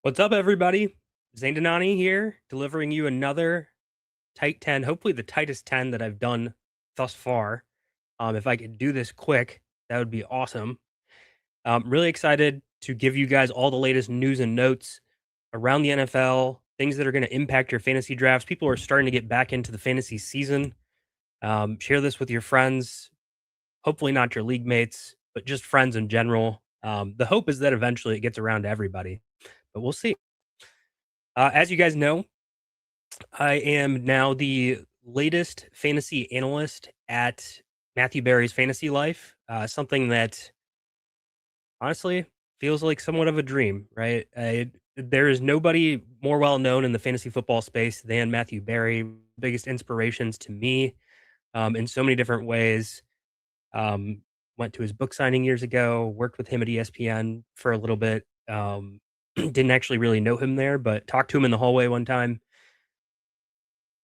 What's up, everybody? Zane Denani here, delivering you another tight 10, hopefully the tightest 10 that I've done thus far. If I could do this quick, that would be awesome. Really excited to give you guys all the latest news and notes around the NFL, things that are going to impact your fantasy drafts. People are starting to get back into the fantasy season. Share this with your friends, hopefully not your league mates, but just friends in general. The hope is that eventually it gets around to everybody, but we'll see. As you guys know, I am now the latest fantasy analyst at Matthew Berry's Fantasy Life. Something that honestly feels like somewhat of a dream, right? There is nobody more well known in the fantasy football space than Matthew Berry. Biggest inspirations to me in so many different ways. Um, Went to his book signing years ago, worked with him at ESPN for a little bit. Didn't actually really know him there, but talked to him in the hallway one time.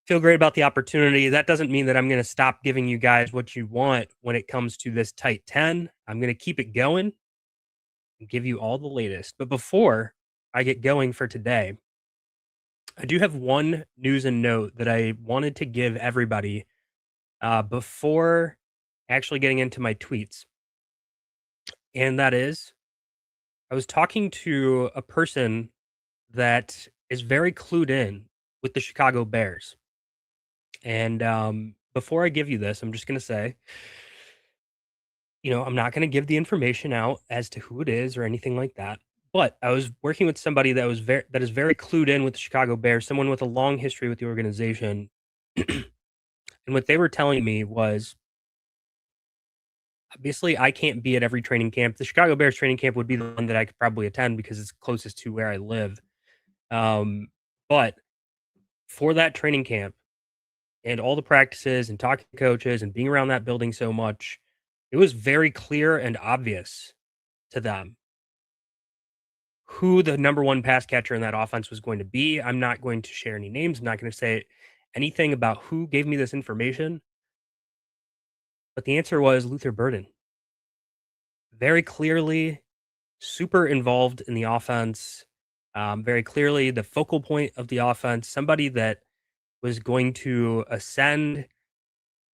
Feel great about the opportunity. That doesn't mean that I'm going to stop giving you guys what you want when it comes to this tight 10. I'm going to keep it going and give you all the latest. But before I get going for today, I do have one news and note that I wanted to give everybody before actually getting into my tweets. And that is, I was talking to a person that is very clued in with the Chicago Bears. And before I give you this, I'm just going to say, I'm not going to give the information out as to who it is or anything like that. But I was working with somebody that is very clued in with the Chicago Bears, someone with a long history with the organization. And what they were telling me was, obviously, I can't be at every training camp. The Chicago Bears training camp would be the one that I could probably attend because it's closest to where I live. But for that training camp and all the practices and talking to coaches and being around that building so much, it was very clear and obvious to them who the number one pass catcher in that offense was going to be. I'm not going to share any names. I'm not going to say anything about who gave me this information. But the answer was Luther Burden. Very clearly, super involved in the offense. Very clearly, the focal point of the offense. Somebody that was going to ascend.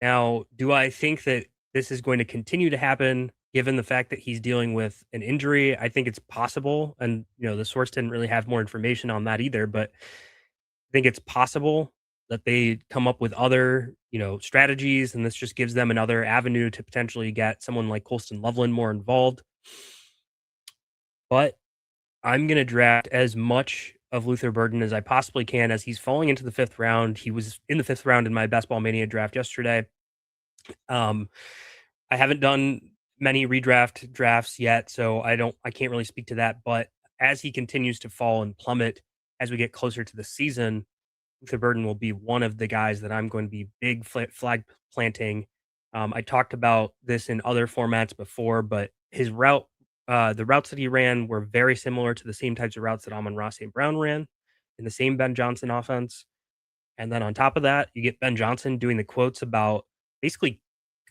Now, do I think that this is going to continue to happen given the fact that he's dealing with an injury? I think it's possible. And, the source didn't really have more information on that either, but I think it's possible that they come up with other, strategies, and this just gives them another avenue to potentially get someone like Colston Loveland more involved. But I'm going to draft as much of Luther Burden as I possibly can as he's falling into the fifth round. He was in the fifth round in my Best Ball Mania draft yesterday. Um, I haven't done many redraft drafts yet, so I can't really speak to that. But as he continues to fall and plummet as we get closer to the season, Luther Burden will be one of the guys that I'm going to be big flag planting. I talked about this in other formats before, but the routes that he ran were very similar to the same types of routes that Amon-Ra St. Brown ran in the same Ben Johnson offense. And then on top of that, you get Ben Johnson doing the quotes about basically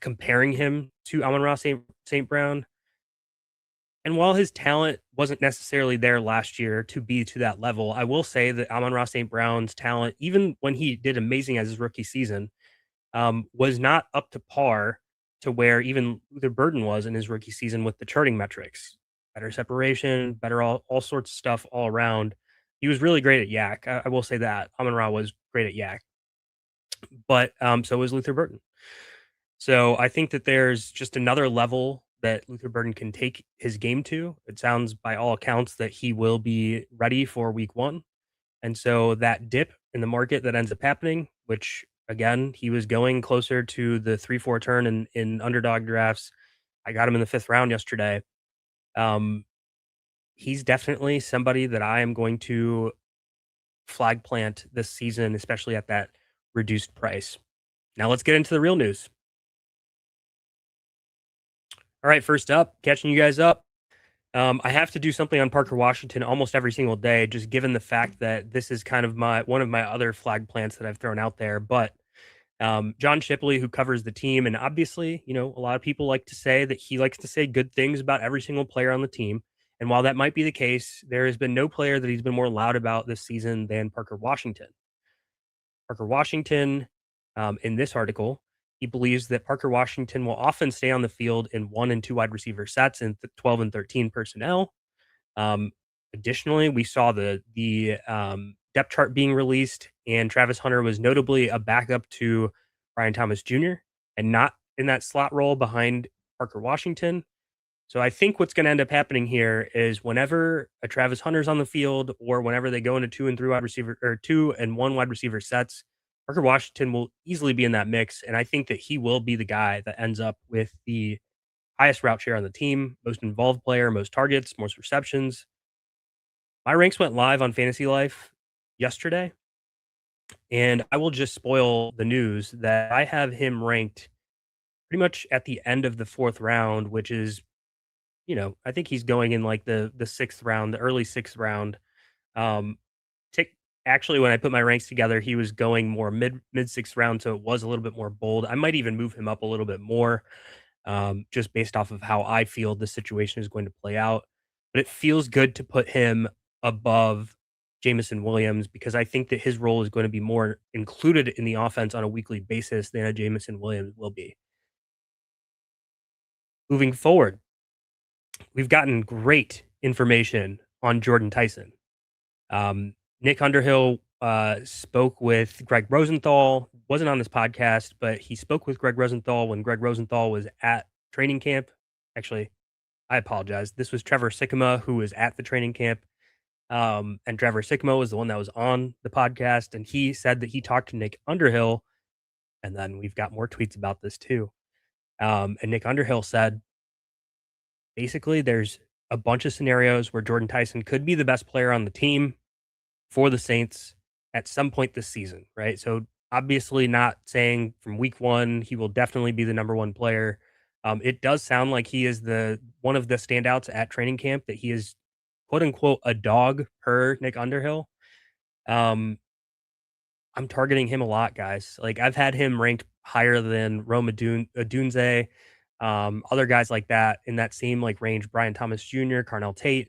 comparing him to Amon-Ra St. Brown. And while his talent wasn't necessarily there last year to be to that level, I will say that Amon-Ra St. Brown's talent, even when he did amazing as his rookie season, was not up to par to where even Luther Burden was in his rookie season with the charting metrics. Better separation, better all sorts of stuff all around. He was really great at Yak. I will say that. Amon-Ra was great at Yak. But so was Luther Burden. So I think that there's just another level that Luther Burden can take his game to. It sounds by all accounts that he will be ready for week one. And so that dip in the market that ends up happening, which again, he was going closer to the 3-4 turn in underdog drafts. I got him in the fifth round yesterday. He's definitely somebody that I am going to flag plant this season, especially at that reduced price. Now let's get into the real news. All right, first up, catching you guys up. I have to do something on Parker Washington almost every single day, just given the fact that this is kind of one of my other flag plants that I've thrown out there. But John Shipley, who covers the team, and obviously, a lot of people like to say that he likes to say good things about every single player on the team. And while that might be the case, there has been no player that he's been more loud about this season than Parker Washington. Parker Washington, in this article, he believes that Parker Washington will often stay on the field in 1 and 2 wide receiver sets in 12 and 13 personnel. Um, Additionally, we saw the depth chart being released, and Travis Hunter was notably a backup to Brian Thomas Jr. and not in that slot role behind Parker Washington. So I think what's going to end up happening here is whenever a Travis Hunter's on the field, or whenever they go into 2 and 3 wide receiver, or 2 and 1 wide receiver sets, Parker Washington will easily be in that mix. And I think that he will be the guy that ends up with the highest route share on the team, most involved player, most targets, most receptions. My ranks went live on Fantasy Life yesterday, and I will just spoil the news that I have him ranked pretty much at the end of the fourth round, which is, I think he's going in like the sixth round, the early sixth round. Um, tick Actually, when I put my ranks together, he was going more mid sixth round, so it was a little bit more bold. I might even move him up a little bit more, just based off of how I feel the situation is going to play out. But it feels good to put him above Jamison Williams, because I think that his role is going to be more included in the offense on a weekly basis than a Jamison Williams will be. Moving forward, we've gotten great information on Jordan Tyson. Nick Underhill spoke with Greg Rosenthal. Wasn't on this podcast, but he spoke with Greg Rosenthal when Greg Rosenthal was at training camp. Actually, I apologize. This was Trevor Sikkema who was at the training camp. And Trevor Sikkema was the one that was on the podcast, and he said that he talked to Nick Underhill. And then we've got more tweets about this too. And Nick Underhill said basically there's a bunch of scenarios where Jordan Tyson could be the best player on the team for the Saints at some point this season, right? So obviously not saying from week one he will definitely be the number one player. It does sound like he is the one of the standouts at training camp, that he is quote unquote a dog per Nick Underhill. Um, I'm targeting him a lot, guys. Like, I've had him ranked higher than Odunze, other guys like that in that same like range, Brian Thomas Jr., Carnell Tate,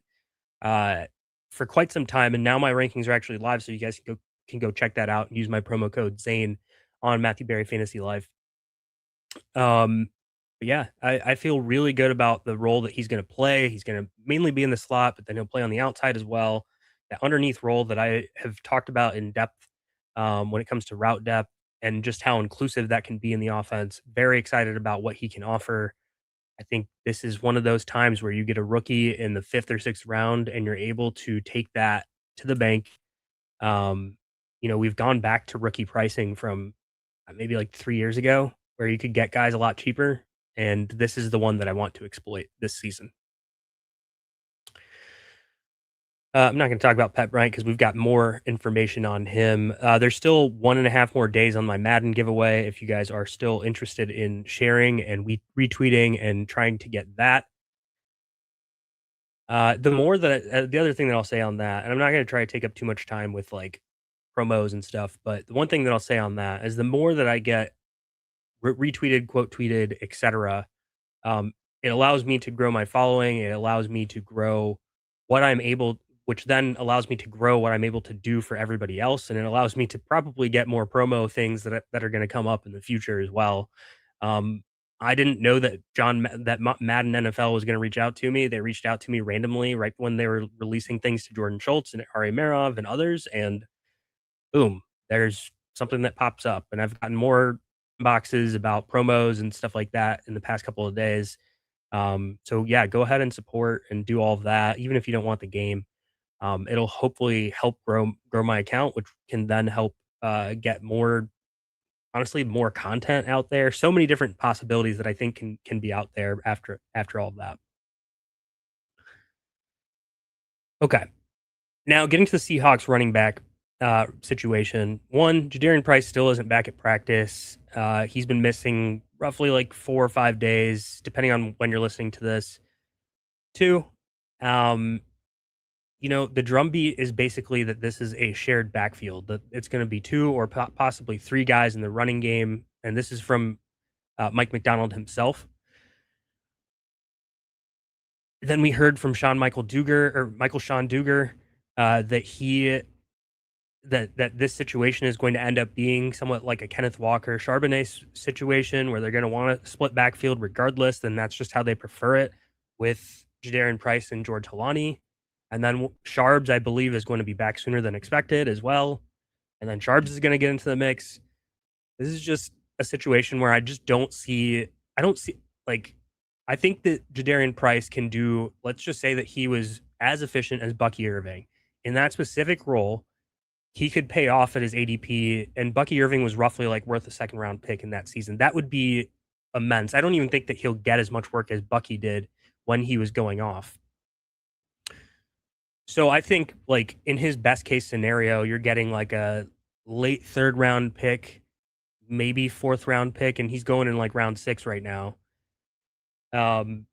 uh, for quite some time. And now my rankings are actually live, so you guys can go check that out and use my promo code Zane on Matthew Berry Fantasy Life. But yeah, I feel really good about the role that he's going to play. He's going to mainly be in the slot, but then he'll play on the outside as well. That underneath role that I have talked about in depth, when it comes to route depth and just how inclusive that can be in the offense. Very excited about what he can offer. I think this is one of those times where you get a rookie in the fifth or sixth round and you're able to take that to the bank. Um, we've gone back to rookie pricing from maybe like 3 years ago, where you could get guys a lot cheaper. And this is the one that I want to exploit this season. I'm not going to talk about Pat Bryant because we've got more information on him. There's still 1.5 more days on my Madden giveaway. If you guys are still interested in sharing and retweeting and trying to get that, the other thing that I'll say on that, and I'm not going to try to take up too much time with like promos and stuff, but the one thing that I'll say on that is the more that I get retweeted, quote tweeted, etc., um, it allows me to grow my following. It allows me to grow what I'm able, which then allows me to grow what I'm able to do for everybody else, and it allows me to probably get more promo things that are going to come up in the future as well. Um, I didn't know that Madden NFL was going to reach out to me. They reached out to me randomly right when they were releasing things to Jordan Schultz and Ari Merov and others, and boom, there's something that pops up. And I've gotten more boxes about promos and stuff like that in the past couple of days. So yeah, go ahead and support and do all of that, even if you don't want the game. It'll hopefully help grow my account, which can then help get more, honestly, more content out there. So many different possibilities that I think can be out there after all of that. Okay, now getting to the Seahawks running back situation. One, Jadarian Price still isn't back at practice. He's been missing roughly like 4 or 5 days, depending on when you're listening to this. Two, um, the drumbeat is basically that this is a shared backfield, that it's going to be two or possibly three guys in the running game. And this is from Mike McDonald himself. Then we heard from Michael Sean Duger, that this situation is going to end up being somewhat like a Kenneth Walker Charbonnet situation where they're going to want to split backfield regardless, and that's just how they prefer it with Jadarian Price and George Halani. And then Sharbs, I believe, is going to be back sooner than expected as well. And then Sharbs is going to get into the mix. This is just a situation where I just don't see. I don't see like. I think that Jadarian Price can do. Let's just say that he was as efficient as Bucky Irving in that specific role. He could pay off at his ADP, and Bucky Irving was roughly like worth a second round pick in that season. That would be immense. I don't even think that he'll get as much work as Bucky did when he was going off. So I think like in his best case scenario, you're getting like a late third round pick, maybe fourth round pick, and he's going in like round 6 right now. Um,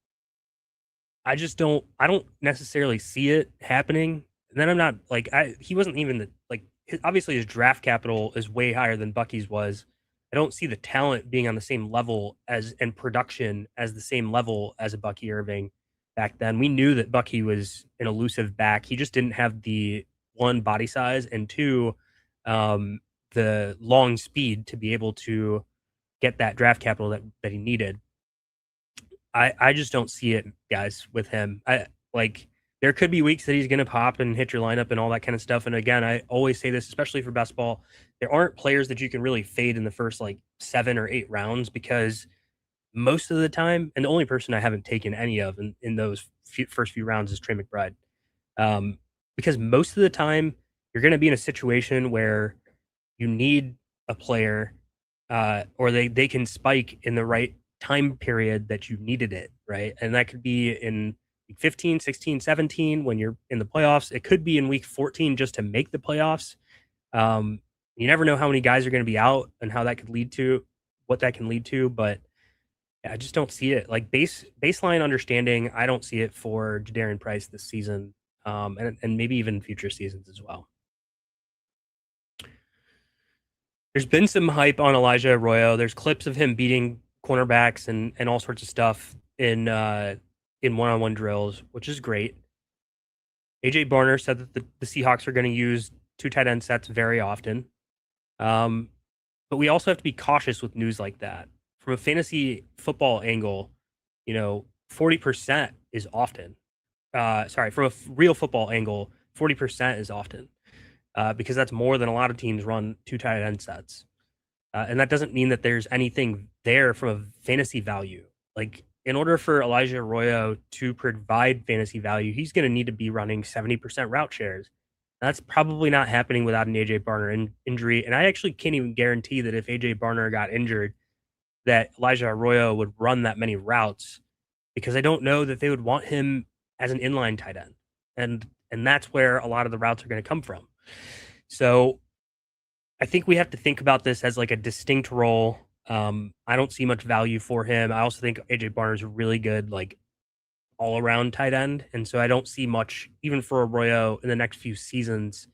I don't necessarily see it happening. And then I'm not like he wasn't even obviously his draft capital is way higher than Bucky's was. I don't see the talent being on the same level as and production as the same level as a Bucky Irving back then. We knew that Bucky was an elusive back. He just didn't have the one body size and two um the long speed to be able to get that draft capital that he needed. I just don't see it, guys, with him. I like there could be weeks that he's going to pop and hit your lineup and all that kind of stuff. And again, I always say this, especially for best ball, there aren't players that you can really fade in the first like 7 or 8 rounds because most of the time, and the only person I haven't taken any of in those first few rounds is Trey McBride. Because most of the time, you're going to be in a situation where you need a player, or they can spike in the right time period that you needed it, right? And that could be in week 15, 16, 17 when you're in the playoffs. It could be in week 14 just to make the playoffs. Um, you never know how many guys are going to be out and how that could lead to what that can lead to, but I just don't see it. Like baseline understanding, I don't see it for Jadarian Price this season, and maybe even future seasons as well. There's been some hype on Elijah Arroyo. There's clips of him beating cornerbacks and all sorts of stuff in one-on-one drills, which is great. AJ Barner said that the Seahawks are going to use 2 tight end sets very often. But we also have to be cautious with news like that. From a fantasy football angle, 40% is often. From a real football angle, 40% is often, because that's more than a lot of teams run 2 tight end sets. And that doesn't mean that there's anything there from a fantasy value. Like, in order for Elijah Arroyo to provide fantasy value, he's going to need to be running 70% route shares. That's probably not happening without an AJ Barner injury. And I actually can't even guarantee that if AJ Barner got injured, that Elijah Arroyo would run that many routes, because I don't know that they would want him as an inline tight end. And that's where a lot of the routes are going to come from. So I think we have to think about this as like a distinct role. I don't see much value for him. I also think AJ Barner is a really good, like, all around tight end. And so I don't see much, even for Arroyo, in the next few seasons,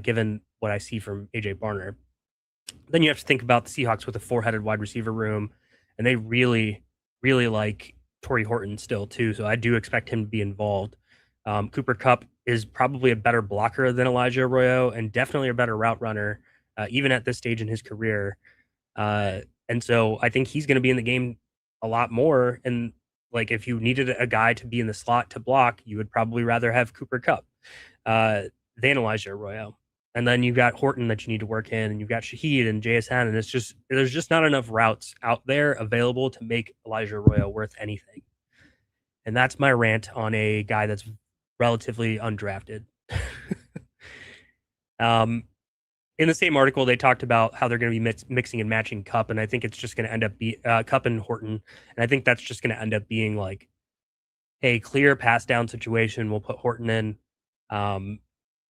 given what I see from AJ Barner. Then you have to think about the Seahawks with a 4-headed wide receiver room, and they really, really like Torrey Horton still, too. So I do expect him to be involved. Cooper Kupp is probably a better blocker than Elijah Arroyo and definitely a better route runner, even at this stage in his career. And so I think he's going to be in the game a lot more. And like, if you needed a guy to be in the slot to block, you would probably rather have Cooper Kupp than Elijah Arroyo. And then you've got Horton that you need to work in, and you've got Shaheed and JSN, and there's just not enough routes out there available to make Elijah Arroyo worth anything. And that's my rant on a guy that's relatively undrafted. In the same article, they talked about how they're going to be mixing and matching Kupp, and I think it's just going to end up be Kupp and Horton, and I think that's just going to end up being like a clear pass down situation. We'll put Horton in,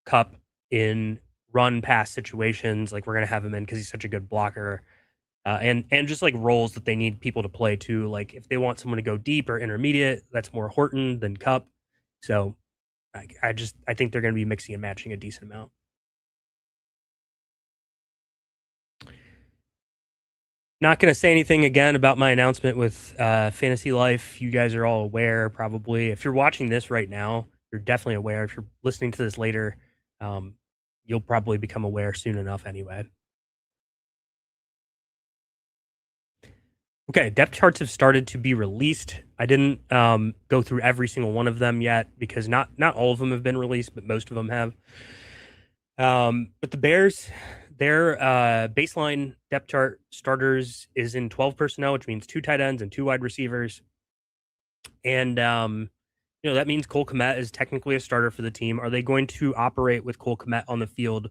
Kupp in run pass situations. Like, we're going to have him in because he's such a good blocker, and just like roles that they need people to play too. Like, if they want someone to go deep or intermediate, that's more Horton than Kupp. So I think they're going to be mixing and matching a decent amount. Not going to say anything again about my announcement with Fantasy Life. You guys are all aware, probably. If you're watching this right now, you're definitely aware. If you're listening to this later, um, you'll probably become aware soon enough anyway. Okay, depth charts have started to be released. I didn't go through every single one of them yet because not all of them have been released, but most of them have. But the Bears, their baseline depth chart starters is in 12 personnel, which means 2 tight ends and 2 wide receivers. And that means Cole Kmet is technically a starter for the team. Are they going to operate with Cole Kmet on the field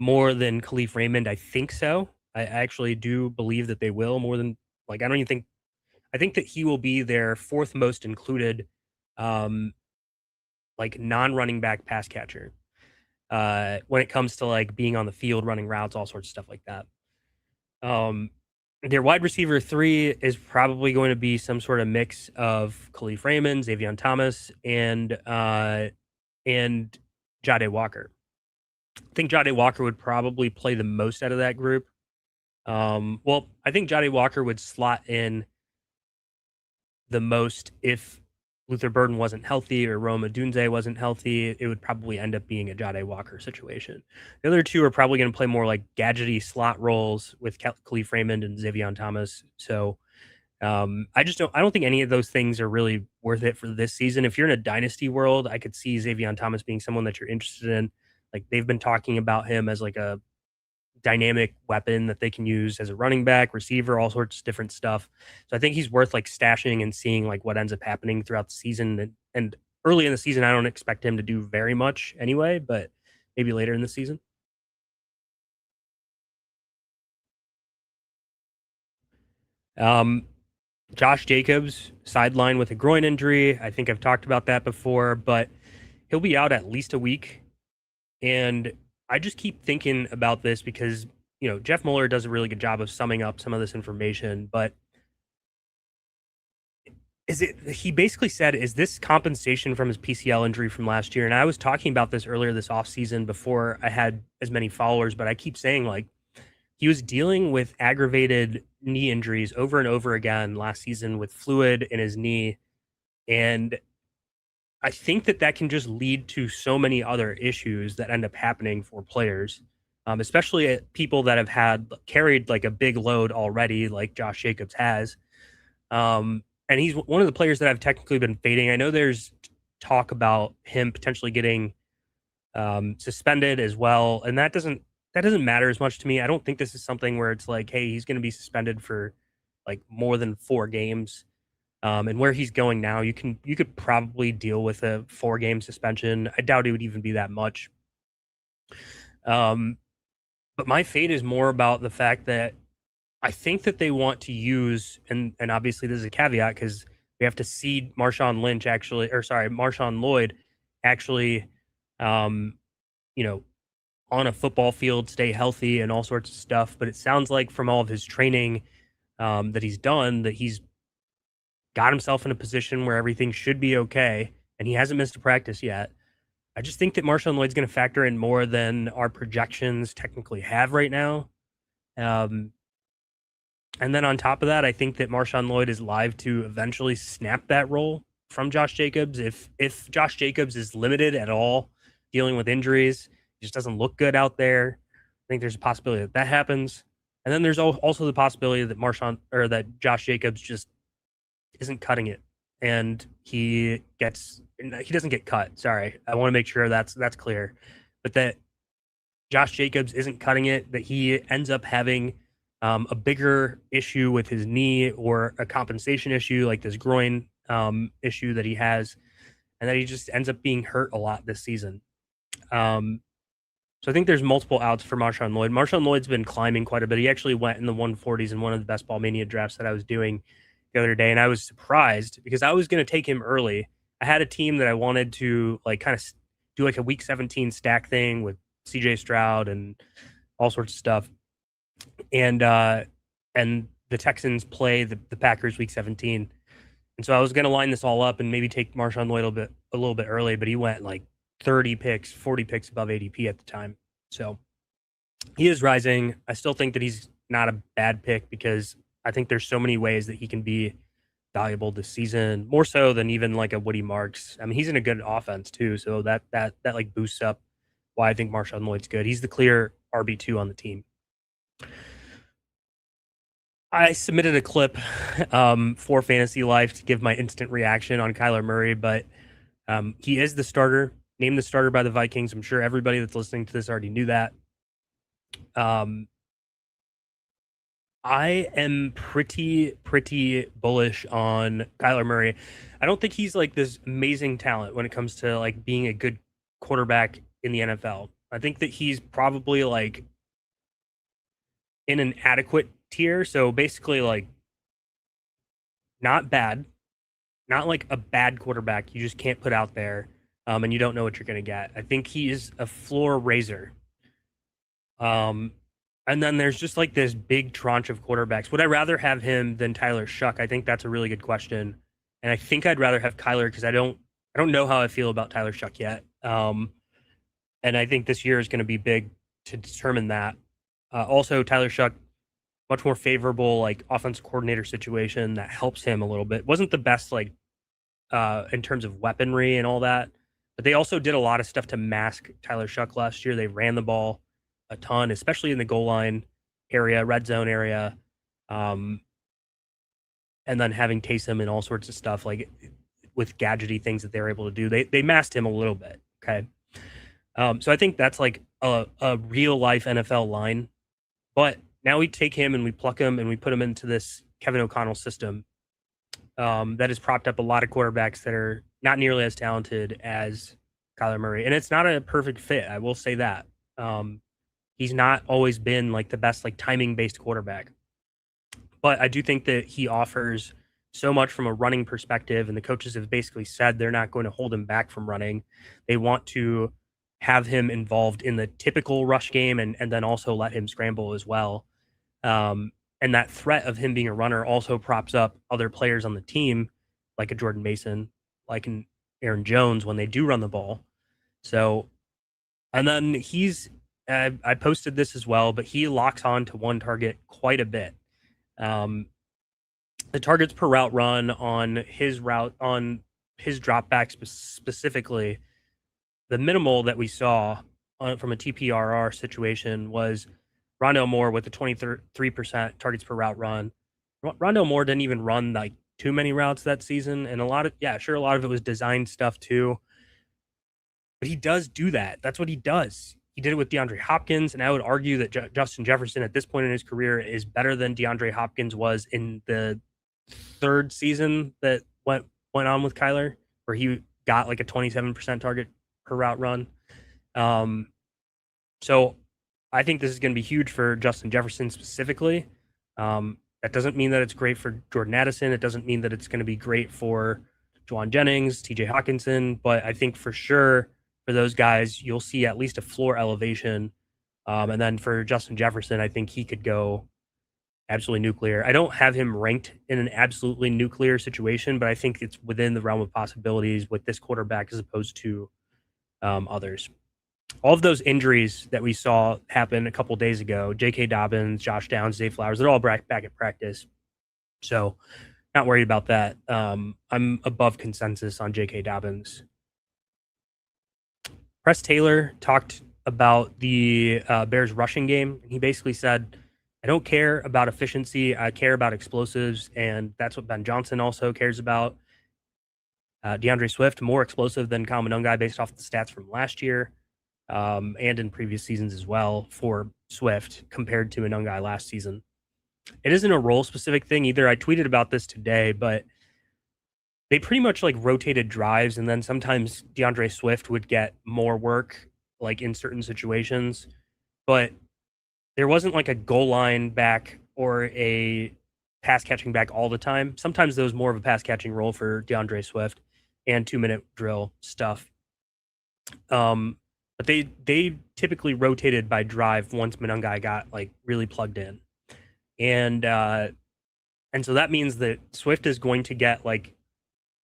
more than Khalif Raymond? I think so. I actually do believe that they will more than I don't even think I think that he will be their fourth most included um non-running back pass catcher. When it comes to being on the field, running routes, all sorts of stuff like that. Um, their wide receiver 3 is probably going to be some sort of mix of Khalif Raymond, Xavier Thomas, and Jade Walker. I think Jade Walker would probably play the most out of that group. Well, I think Jade Walker would slot in the most if Luther Burden wasn't healthy or Rome Odunze wasn't healthy. It would probably end up being a Jade Walker situation. The other two are probably going to play more like gadgety slot roles with Khalif Raymond and Xavier Thomas. So I don't think any of those things are really worth it for this season. If you're in a dynasty world, I could see Xavier Thomas being someone that you're interested in. Like they've been talking about him as like a dynamic weapon that they can use as a running back, receiver, all sorts of different stuff. So I think he's worth stashing and seeing what ends up happening throughout the season. And early in the season, I don't expect him to do very much anyway, but maybe later in the season. Um, Josh Jacobs sidelined with a groin injury. I think I've talked about that before, but he'll be out at least a week. And I just keep thinking about this because, Jeff Mueller does a really good job of summing up some of this information, but he basically said, is this compensation from his PCL injury from last year? And I was talking about this earlier this offseason before I had as many followers, but I keep saying he was dealing with aggravated knee injuries over and over again last season with fluid in his knee. And I think that can just lead to so many other issues that end up happening for players, especially people that have carried a big load already, like Josh Jacobs has. And he's one of the players that I've technically been fading. I know there's talk about him potentially getting suspended as well, and that doesn't matter as much to me. I don't think this is something where it's hey, he's going to be suspended for more than 4 games. And where he's going now, you could probably deal with a 4-game suspension. I doubt it would even be that much. But my fate is more about the fact that I think that they want to use, and obviously this is a caveat because we have to see Marshawn Lloyd actually, um, you know, on a football field, stay healthy and all sorts of stuff. But it sounds like from all of his training that he's done, that he's got himself in a position where everything should be okay, and he hasn't missed a practice yet. I just think that Marshawn Lloyd's going to factor in more than our projections technically have right now. Um, And then on top of that, I think that Marshawn Lloyd is live to eventually snap that role from Josh Jacobs. If Josh Jacobs is limited at all, dealing with injuries, just doesn't look good out there. I think there's a possibility that happens. And then there's also the possibility that that Josh Jacobs just isn't cutting it, and he doesn't get cut. Sorry, I want to make sure that's clear, but that Josh Jacobs isn't cutting it, that he ends up having a bigger issue with his knee or a compensation issue like this groin issue that he has, and that he just ends up being hurt a lot this season. So I think there's multiple outs for Marshawn Lloyd. Marshawn Lloyd's been climbing quite a bit. He actually went in the 140s in one of the Best Ball Mania drafts that I was doing the other day, and I was surprised because I was going to take him early. I had a team that I wanted to kind of do a week 17 stack thing with CJ Stroud and all sorts of stuff. And the Texans play the Packers week 17. And so I was going to line this all up and maybe take Marshawn Lloyd a little bit early, but he went 30 picks, 40 picks above ADP at the time. So he is rising. I still think that he's not a bad pick because I think there's so many ways that he can be valuable this season, more so than even like a Woody Marks. I mean, he's in a good offense too, so that like boosts up why I think Marshawn Lloyd's good. He's the clear RB2 on the team. I submitted a clip for Fantasy Life to give my instant reaction on Kyler Murray, but he is the starter, named the starter by the Vikings. I'm sure everybody that's listening to this already knew that. Um, I am pretty bullish on Kyler Murray. I don't think he's like this amazing talent when it comes to like being a good quarterback in the NFL. I think that he's probably like in an adequate tier. So basically, like not bad, not like a bad quarterback you just can't put out there, and you don't know what you're going to get. I think he is a floor raiser. Um, and then there's just like this big tranche of quarterbacks. Would I rather have him than Tyler Shuck? I think that's a really good question, and I think I'd rather have Kyler because I don't know how I feel about Tyler Shuck yet. And I think this year is going to be big to determine that. Also, Tyler Shuck, much more favorable like offensive coordinator situation that helps him a little bit. Wasn't the best like in terms of weaponry and all that. But they also did a lot of stuff to mask Tyler Shuck last year. They ran the ball a ton, especially in the goal line area, red zone area, um, and then having Taysom and all sorts of stuff like with gadgety things that they're able to do. They masked him a little bit. Okay, so I think that's like a real life NFL line. But now we take him and we pluck him and we put him into this Kevin O'Connell system that has propped up a lot of quarterbacks that are not nearly as talented as Kyler Murray. And it's not a perfect fit. I will say that. He's not always been like the best like timing based quarterback. But I do think that he offers so much from a running perspective. And the coaches have basically said they're not going to hold him back from running. They want to have him involved in the typical rush game and then also let him scramble as well. And that threat of him being a runner also props up other players on the team, like a Jordan Mason, like an Aaron Jones when they do run the ball. So, and then I posted this as well, but he locks on to one target quite a bit. The targets per route run on his dropbacks specifically, the minimal that we saw from a TPRR situation was Rondale Moore with the 23% targets per route run. Rondale Moore didn't even run like too many routes that season. And a lot of it was design stuff too. But he does do that. That's what he does. He did it with DeAndre Hopkins. And I would argue that Justin Jefferson at this point in his career is better than DeAndre Hopkins was in the third season that went on with Kyler, where he got like a 27% target per route run. So I think this is going to be huge for Justin Jefferson specifically. That doesn't mean that it's great for Jordan Addison. It doesn't mean that it's going to be great for Juwan Jennings, TJ Hawkinson, but I think for sure for those guys, you'll see at least a floor elevation. And then for Justin Jefferson, I think he could go absolutely nuclear. I don't have him ranked in an absolutely nuclear situation, but I think it's within the realm of possibilities with this quarterback as opposed to others. All of those injuries that we saw happen a couple days ago, J.K. Dobbins, Josh Downs, Zay Flowers, they're all back at practice. So not worried about that. I'm above consensus on J.K. Dobbins. Press Taylor talked about the Bears rushing game. He basically said, I don't care about efficiency. I care about explosives. And that's what Ben Johnson also cares about. DeAndre Swift, more explosive than Kyle Monangai based off the stats from last year. And in previous seasons as well for Swift compared to Monangai last season. It isn't a role specific thing either. I tweeted about this today, but they pretty much like rotated drives, and then sometimes DeAndre Swift would get more work like in certain situations, but there wasn't like a goal line back or a pass catching back all the time. Sometimes there was more of a pass catching role for DeAndre Swift and 2-minute drill stuff. But they typically rotated by drive once Monangai got like really plugged in. And so that means that Swift is going to get like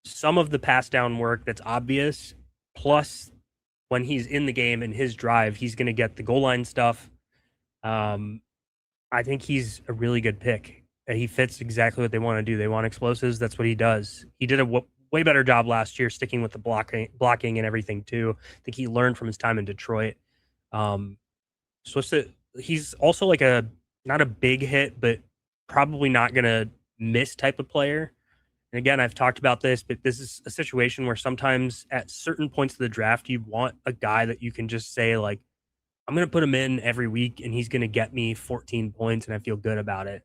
some of the pass down work that's obvious, plus when he's in the game in his drive, he's going to get the goal line stuff. I think he's a really good pick. He fits exactly what they want to do. They want explosives. That's what he does. He did a way better job last year, sticking with the blocking and everything too. I think he learned from his time in Detroit. Um, so he's also like a not a big hit, but probably not going to miss type of player. And again, I've talked about this, but this is a situation where sometimes at certain points of the draft, you want a guy that you can just say, like, I'm going to put him in every week and he's going to get me 14 points and I feel good about it.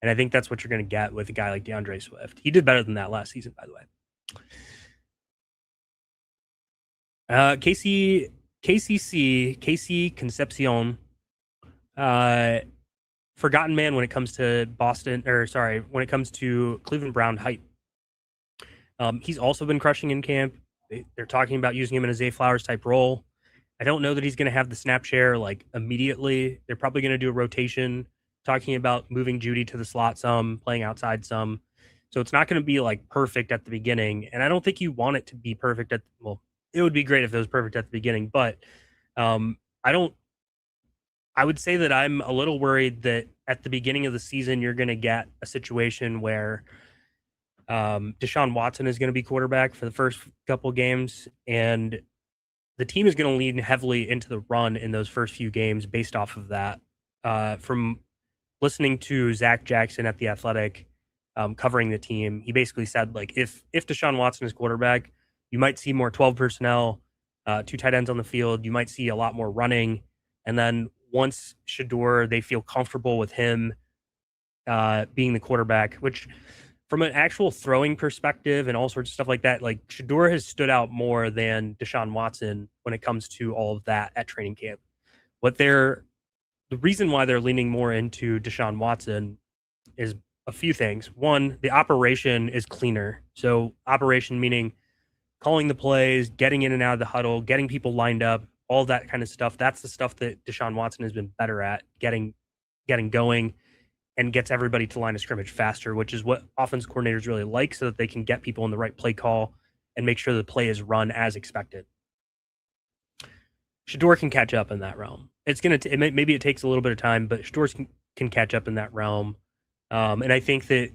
And I think that's what you're going to get with a guy like DeAndre Swift. He did better than that last season, by the way. Casey Concepcion, uh, forgotten man when it comes to when it comes to Cleveland Brown hype. He's also been crushing in camp. They're talking about using him in a Zay Flowers type role. I don't know that he's going to have the snap share like immediately. They're probably going to do a rotation, talking about moving Judy to the slot some, playing outside some. So it's not going to be like perfect at the beginning. And I don't think you want it to be perfect well, it would be great if it was perfect at the beginning, but I don't. I would say that I'm a little worried that at the beginning of the season, you're going to get a situation where Deshaun Watson is going to be quarterback for the first couple games, and the team is going to lean heavily into the run in those first few games based off of that. From listening to Zach Jackson at The Athletic covering the team, he basically said, like, if Deshaun Watson is quarterback, you might see more 12 personnel, two tight ends on the field. You might see a lot more running. And then once Shador, they feel comfortable with him being the quarterback, which from an actual throwing perspective and all sorts of stuff like that, like Shador has stood out more than Deshaun Watson when it comes to all of that at training camp. The reason why they're leaning more into Deshaun Watson is a few things. One, the operation is cleaner. So operation meaning calling the plays, getting in and out of the huddle, getting people lined up, all that kind of stuff. That's the stuff that Deshaun Watson has been better at, getting going and gets everybody to line of scrimmage faster, which is what offense coordinators really like so that they can get people in the right play call and make sure the play is run as expected. Shador can catch up in that realm. Maybe it takes a little bit of time, but Shador can catch up in that realm. And I think that,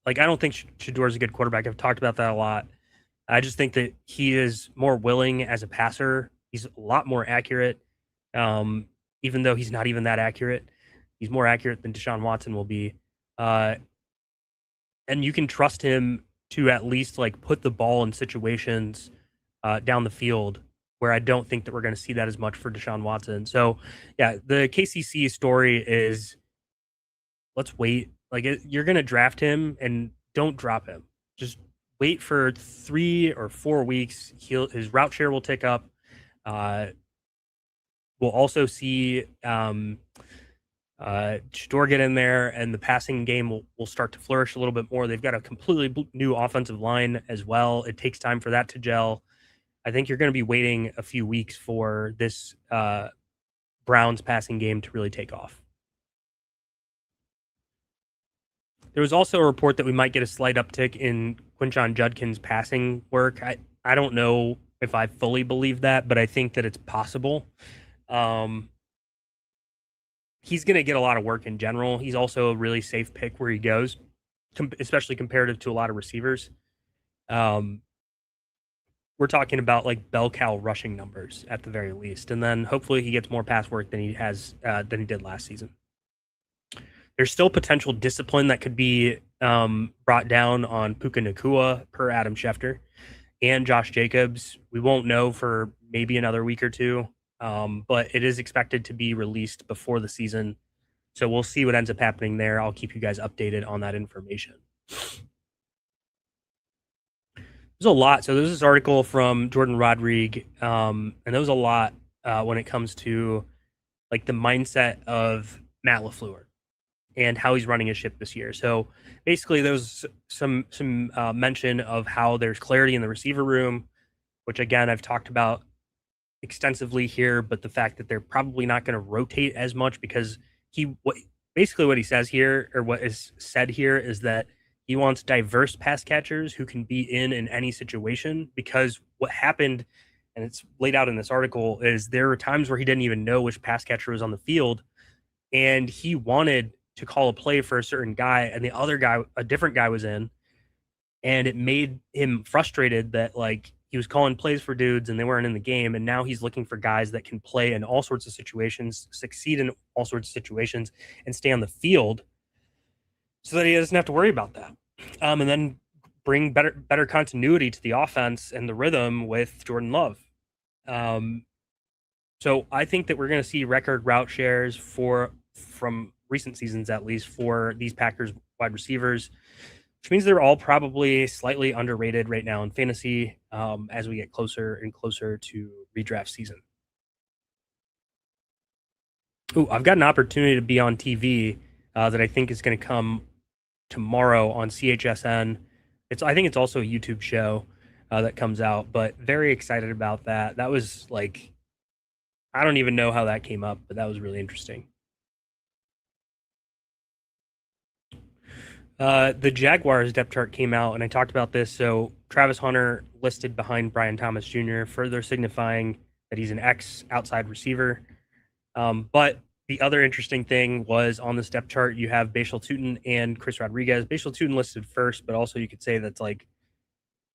like, I don't think Shador is a good quarterback. I've talked about that a lot. I just think that he is more willing as a passer. He's a lot more accurate, even though he's not even that accurate. He's more accurate than Deshaun Watson will be. And you can trust him to at least like put the ball in situations down the field where I don't think that we're going to see that as much for Deshaun Watson. So, yeah, the KCC story is let's wait. Like, you're going to draft him and don't drop him. Just wait for 3 or 4 weeks. His route share will tick up. We'll also see Shador get in there, and the passing game will start to flourish a little bit more. They've got a completely new offensive line as well. It takes time for that to gel. I think you're going to be waiting a few weeks for this Browns passing game to really take off. There was also a report that we might get a slight uptick in Quinshon Judkins' passing work. I don't know if I fully believe that, but I think that it's possible. He's going to get a lot of work in general. He's also a really safe pick where he goes, especially comparative to a lot of receivers. We're talking about like bell cow rushing numbers at the very least, and then hopefully he gets more pass work than he did last season. There's still potential discipline that could be brought down on Puka Nacua per Adam Schefter and Josh Jacobs. We won't know for maybe another week or two, but it is expected to be released before the season. So we'll see what ends up happening there. I'll keep you guys updated on that information. There's a lot. So there's this article from Jordan Rodrigue, and there was a lot when it comes to like the mindset of Matt LaFleur and how he's running his ship this year. So basically, there's some mention of how there's clarity in the receiver room, which again I've talked about extensively here. But the fact that they're probably not going to rotate as much because basically what he says here, or what is said here, is that he wants diverse pass catchers who can be in any situation. Because what happened, and it's laid out in this article, is there were times where he didn't even know which pass catcher was on the field. and he wanted to call a play for a certain guy, and the other guy, a different guy, was in, and it made him frustrated that like he was calling plays for dudes and they weren't in the game, and now he's looking for guys that can play in all sorts of situations, succeed in all sorts of situations, and stay on the field so that he doesn't have to worry about that. And then bring better continuity to the offense and the rhythm with Jordan Love. Um, so I think that we're going to see record route shares from recent seasons, at least, for these Packers wide receivers, which means they're all probably slightly underrated right now in fantasy as we get closer and closer to redraft season. Ooh, I've got an opportunity to be on TV that I think is going to come tomorrow on CHSN. I think it's also a YouTube show that comes out, but very excited about that. That was like, I don't even know how that came up, but that was really interesting. The Jaguars depth chart came out, and I talked about this. So Travis Hunter listed behind Brian Thomas Jr., further signifying that he's an ex outside receiver. But the other interesting thing was on this depth chart, you have Bashal Tutin and Chris Rodriguez. Bashal Tutin listed first, but also you could say that's like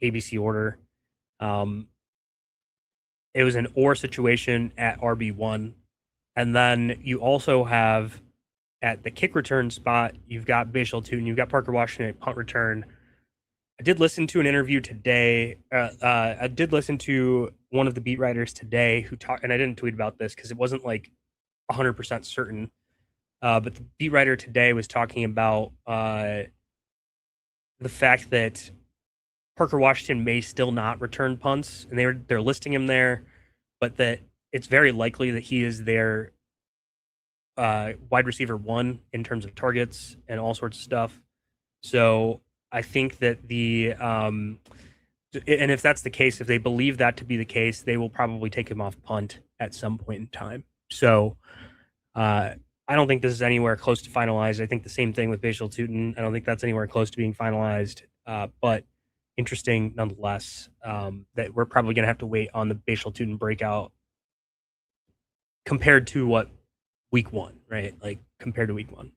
ABC order. It was an or situation at RB1. And then you also have at the kick return spot, you've got Bashal Tutin, you've got Parker Washington at punt return. I did listen to an interview today. I did listen to one of the beat writers today who talked, and I didn't tweet about this because it wasn't like 100% certain. But the beat writer today was talking about the fact that Parker Washington may still not return punts, and they're listing him there, but that it's very likely that he is their wide receiver one in terms of targets and all sorts of stuff. So I think that and if that's the case, if they believe that to be the case, they will probably take him off punt at some point in time. So I don't think this is anywhere close to finalized. I think the same thing with Bashal Tutin. I don't think that's anywhere close to being finalized. But interesting nonetheless that we're probably going to have to wait on the Bashal Tutin breakout compared to what week one, right? Like compared to week one.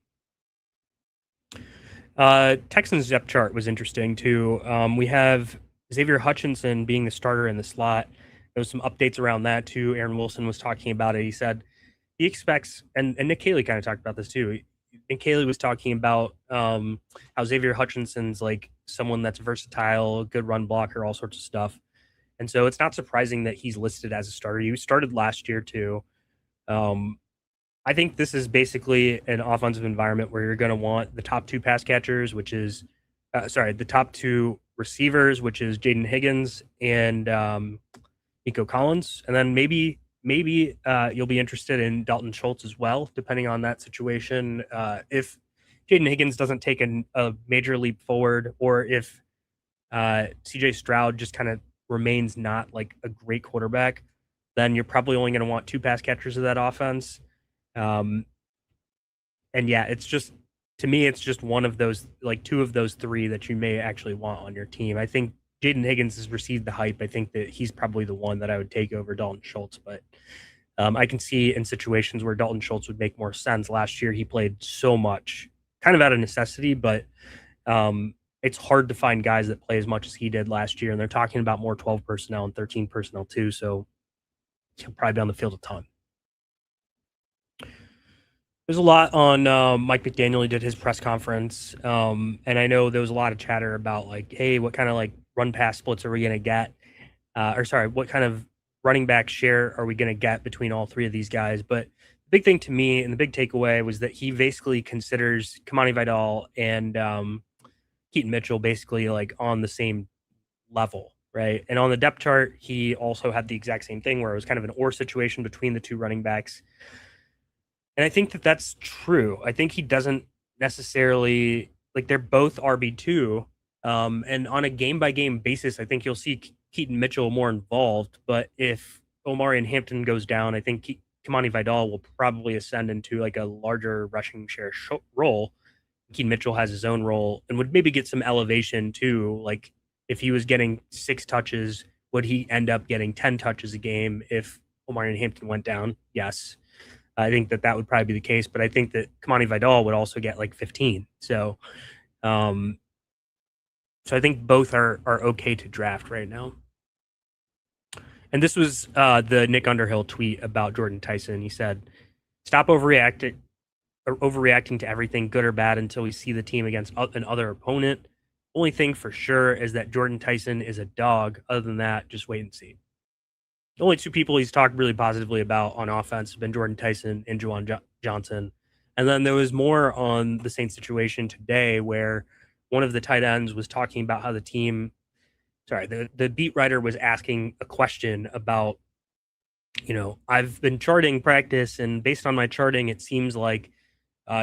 Texans depth chart was interesting too. We have Xavier Hutchinson being the starter in the slot. There was some updates around that too. Aaron Wilson was talking about it. He said he expects, and Nick Caley kind of talked about this too. Nick Caley was talking about how Xavier Hutchinson's like someone that's versatile, good run blocker, all sorts of stuff. And so it's not surprising that he's listed as a starter. He started last year too. I think this is basically an offensive environment where you're going to want the top two pass catchers, which is, the top two receivers, which is Jaden Higgins and Nico Collins. And then maybe you'll be interested in Dalton Schultz as well, depending on that situation. If Jaden Higgins doesn't take a major leap forward, or if CJ Stroud just kind of remains not like a great quarterback, then you're probably only going to want two pass catchers of that offense. And yeah, it's just, to me, it's just one of those, like two of those three that you may actually want on your team. I think Jaden Higgins has received the hype. I think that he's probably the one that I would take over Dalton Schultz, but I can see in situations where Dalton Schultz would make more sense. Last year, he played so much, kind of out of necessity, but it's hard to find guys that play as much as he did last year. And they're talking about more 12 personnel and 13 personnel too. So he'll probably be on the field a ton. There's a lot on Mike McDaniel. He did his press conference. And I know there was a lot of chatter about like, hey, what kind of like run pass splits are we going to get? What kind of running back share are we going to get between all three of these guys? But the big thing to me and the big takeaway was that he basically considers Kamani Vidal and Keaton Mitchell basically like on the same level, right? And on the depth chart, he also had the exact same thing where it was kind of an or situation between the two running backs. And I think that that's true. I think he doesn't necessarily, like, they're both RB2. And on a game by game basis, I think you'll see Keaton Mitchell more involved. But if Omari and Hampton goes down, I think Kamani Vidal will probably ascend into like a larger rushing share role. Keaton Mitchell has his own role and would maybe get some elevation too. Like if he was getting 6 touches, would he end up getting 10 touches a game if Omari and Hampton went down? Yes. I think that would probably be the case, but I think that Kamani Vidal would also get like 15. Um, so I think both are okay to draft right now. And this was the Nick Underhill tweet about Jordan Tyson. He said, "Stop overreacting to everything, good or bad, until we see the team against another opponent. Only thing for sure is that Jordan Tyson is a dog. Other than that, just wait and see." The only two people he's talked really positively about on offense have been Jordan Tyson and Juwan Johnson. And then there was more on the Saints situation today where one of the tight ends was talking about how the beat writer was asking a question about, I've been charting practice, and based on my charting, it seems like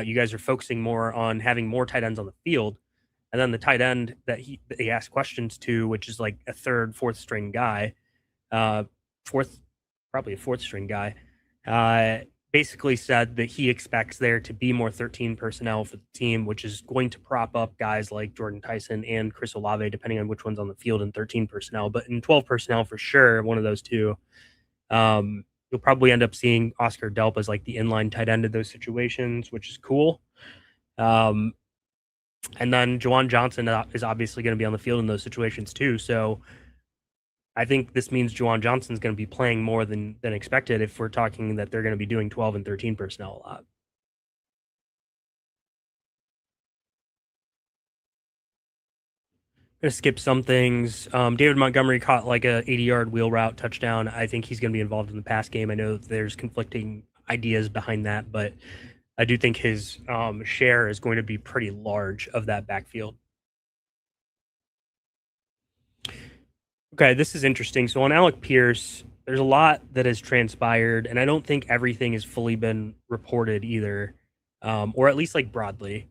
you guys are focusing more on having more tight ends on the field. And then the tight end that he asked questions to, which is like a third, fourth string guy, uh, fourth, probably a fourth string guy, basically said that he expects there to be more 13 personnel for the team, which is going to prop up guys like Jordan Tyson and Chris Olave, depending on which one's on the field in 13 personnel. But in 12 personnel, for sure, one of those two, you'll probably end up seeing Oscar Delp as like the inline tight end of those situations, which is cool. Um, and then Juwan Johnson is obviously going to be on the field in those situations too. So I think this means Juwan Johnson's going to be playing more than expected if we're talking that they're going to be doing 12 and 13 personnel a lot. I'm going to skip some things. David Montgomery caught like a 80-yard wheel route touchdown. I think he's going to be involved in the pass game. I know there's conflicting ideas behind that, but I do think his share is going to be pretty large of that backfield. Okay, this is interesting. So on Alec Pierce, there's a lot that has transpired, and I don't think everything has fully been reported either, or at least like broadly.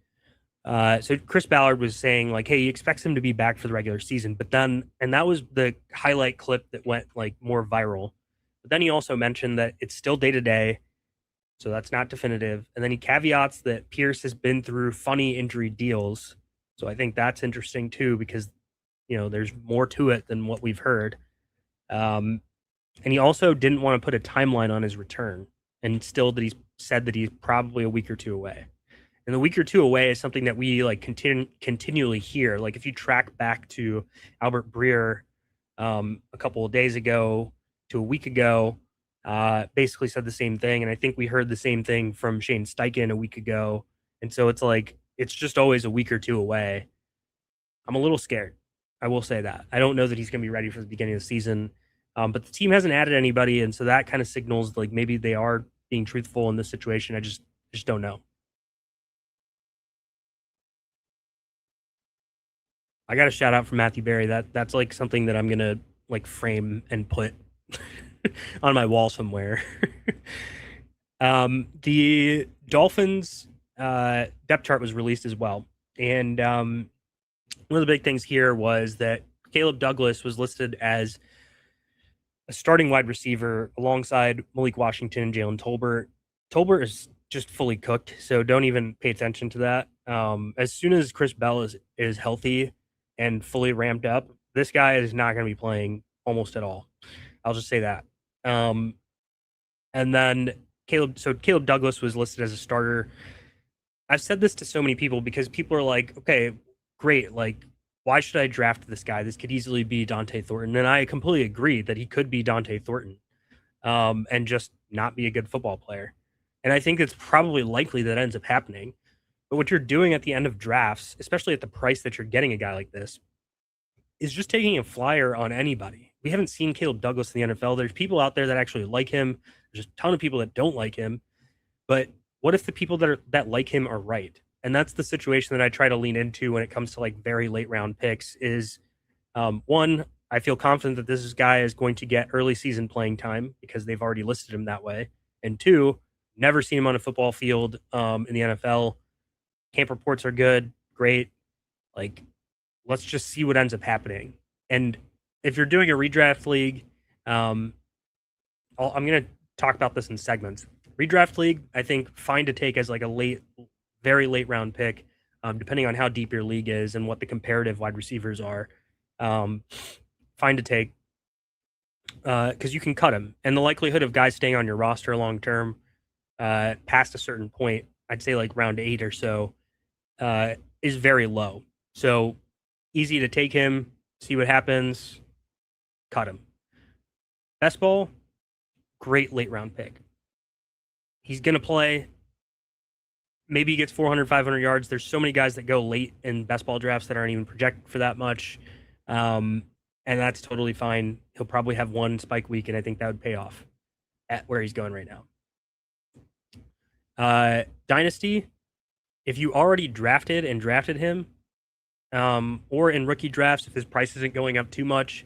So Chris Ballard was saying like, hey, he expects him to be back for the regular season, but then, and that was the highlight clip that went like more viral. But then he also mentioned that it's still day to day, so that's not definitive. And then he caveats that Pierce has been through funny injury deals. So I think that's interesting too, because there's more to it than what we've heard. Um, and he also didn't want to put a timeline on his return, and still that he's said that he's probably a week or two away. And the week or two away is something that we like continually hear. Like if you track back to Albert Breer a couple of days ago to a week ago, basically said the same thing. And I think we heard the same thing from Shane Steichen a week ago. And so it's like it's just always a week or two away. I'm a little scared. I will say that. I don't know that he's going to be ready for the beginning of the season. But the team hasn't added anybody, and so that kind of signals like maybe they are being truthful in this situation. I just don't know. I got a shout out from Matthew Berry. That's like something that I'm gonna like frame and put on my wall somewhere. The Dolphins depth chart was released as well, and one of the big things here was that Caleb Douglas was listed as a starting wide receiver alongside Malik Washington and Jalen Tolbert. Tolbert is just fully cooked, so don't even pay attention to that. As soon as Chris Bell is healthy and fully ramped up, this guy is not going to be playing almost at all. I'll just say that. And then Caleb Douglas was listed as a starter. I've said this to so many people because people are like, okay, great, like why should I draft this guy? This could easily be Dante Thornton. And I completely agree that he could be Dante Thornton and just not be a good football player. And I think it's probably likely that ends up happening. But what you're doing at the end of drafts, especially at the price that you're getting a guy like this, is just taking a flyer on anybody. We haven't seen Caleb Douglas in the NFL. There's people out there that actually like him. There's a ton of people that don't like him. But what if the people that like him are right? And that's the situation that I try to lean into when it comes to like very late round picks is one, I feel confident that this guy is going to get early season playing time because they've already listed him that way. And two, never seen him on a football field in the NFL. Camp reports are good, great. Like, let's just see what ends up happening. And if you're doing a redraft league, I'm going to talk about this in segments. Redraft league, I think fine to take as like a very late round pick, depending on how deep your league is and what the comparative wide receivers are. Fine to take because you can cut him, and the likelihood of guys staying on your roster long term past a certain point, I'd say like round 8 or so, is very low. So easy to take him, see what happens, cut him. Best ball, great late round pick. He's going to play. Maybe he gets 400, 500 yards. There's so many guys that go late in best ball drafts that aren't even projected for that much. And that's totally fine. He'll probably have one spike week, and I think that would pay off at where he's going right now. Dynasty, if you already drafted him, or in rookie drafts, if his price isn't going up too much,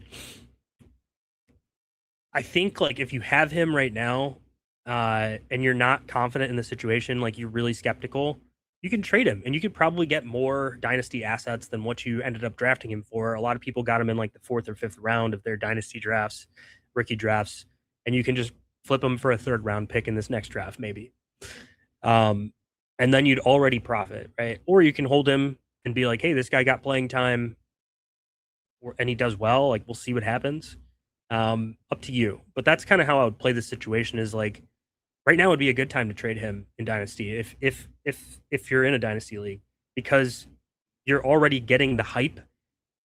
I think like if you have him right now, and you're not confident in the situation, like you're really skeptical, you can trade him and you could probably get more dynasty assets than what you ended up drafting him for. A lot of people got him in like the 4th or 5th round of their dynasty drafts, rookie drafts, and you can just flip him for a 3rd round pick in this next draft, maybe. And then you'd already profit, right? Or you can hold him and be like, hey, this guy got playing time and he does well. Like, we'll see what happens. Up to you. But that's kind of how I would play this situation is like, right now would be a good time to trade him in dynasty if you're in a dynasty league, because you're already getting the hype,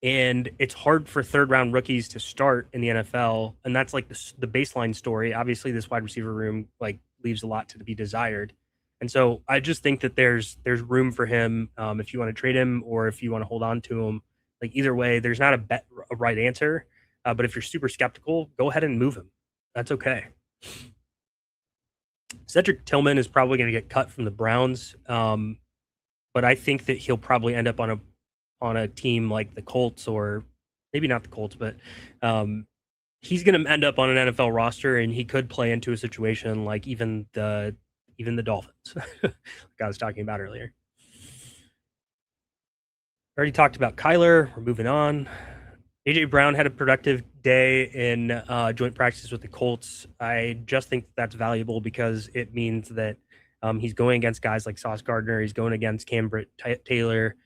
and it's hard for 3rd round rookies to start in the NFL, and that's like the baseline story. Obviously, this wide receiver room like leaves a lot to be desired, and so I just think that there's room for him, if you want to trade him or if you want to hold on to him. Like either way, there's not a right answer, but if you're super skeptical, go ahead and move him. That's okay. Cedric Tillman is probably going to get cut from the Browns, but I think that he'll probably end up on a team like the Colts, or maybe not the Colts, but he's going to end up on an NFL roster, and he could play into a situation like even the Dolphins, like I was talking about earlier. Already talked about Kyler. We're moving on. AJ Brown had a productive day in joint practice with the Colts. I just think that's valuable because it means that he's going against guys like Sauce Gardner. He's going against Cambridge Taylor,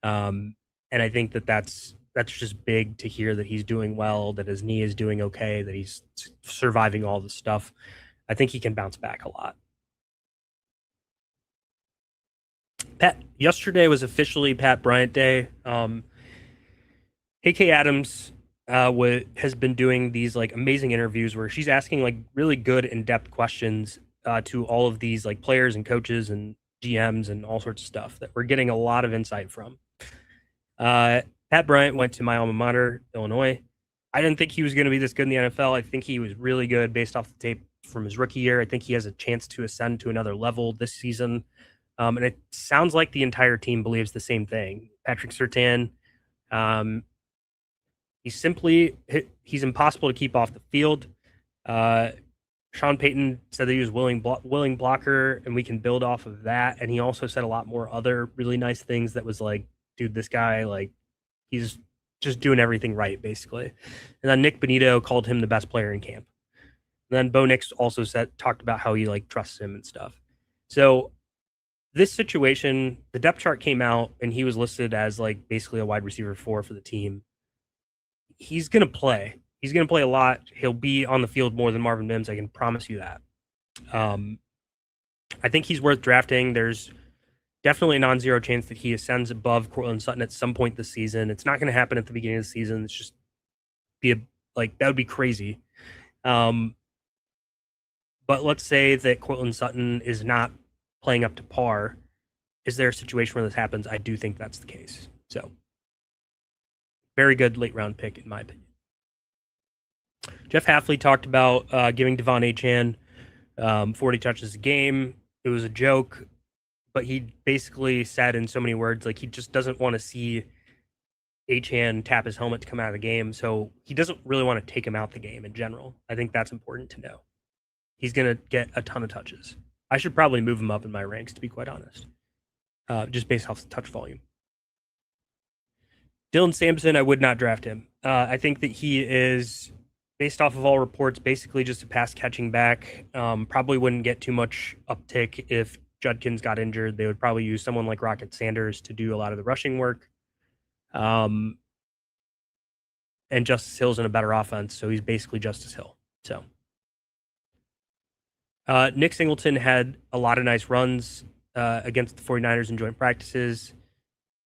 and I think that that's just big to hear that he's doing well, that his knee is doing okay, that he's surviving all this stuff. I think he can bounce back a lot. Yesterday was officially Pat Bryant Day. AK Adams has been doing these like amazing interviews where she's asking like really good in-depth questions to all of these like players and coaches and GMs and all sorts of stuff that we're getting a lot of insight from. Pat Bryant went to my alma mater, Illinois. I didn't think he was going to be this good in the NFL. I think he was really good based off the tape from his rookie year. I think he has a chance to ascend to another level this season. And it sounds like the entire team believes the same thing. Patrick Surtain, he's impossible to keep off the field. Sean Payton said that he was willing blocker, and we can build off of that. And he also said a lot more other really nice things that was like, dude, this guy, like, he's just doing everything right, basically. And then Nick Bonito called him the best player in camp. And then Bo Nix also talked about how he like trusts him and stuff. So this situation, the depth chart came out, and he was listed as like basically a wide receiver 4 for the team. He's going to play. He's going to play a lot. He'll be on the field more than Marvin Mims. I can promise you that. I think he's worth drafting. There's definitely a non-zero chance that he ascends above Courtland Sutton at some point this season. It's not going to happen at the beginning of the season. It's just that would be crazy. But let's say that Courtland Sutton is not playing up to par. Is there a situation where this happens? I do think that's the case. So very good late round pick, in my opinion. Jeff Hafley talked about giving Devon Achane 40 touches a game. It was a joke, but he basically said in so many words, like, he just doesn't want to see Achane tap his helmet to come out of the game. So he doesn't really want to take him out the game in general. I think that's important to know. He's going to get a ton of touches. I should probably move him up in my ranks, to be quite honest, just based off the touch volume. Dylan Sampson, I would not draft him. I think that he is, based off of all reports, basically just a pass catching back. Probably wouldn't get too much uptick if Judkins got injured. They would probably use someone like Rocket Sanders to do a lot of the rushing work. And Justice Hill's in a better offense, so he's basically Justice Hill. So Nick Singleton had a lot of nice runs against the 49ers in joint practices.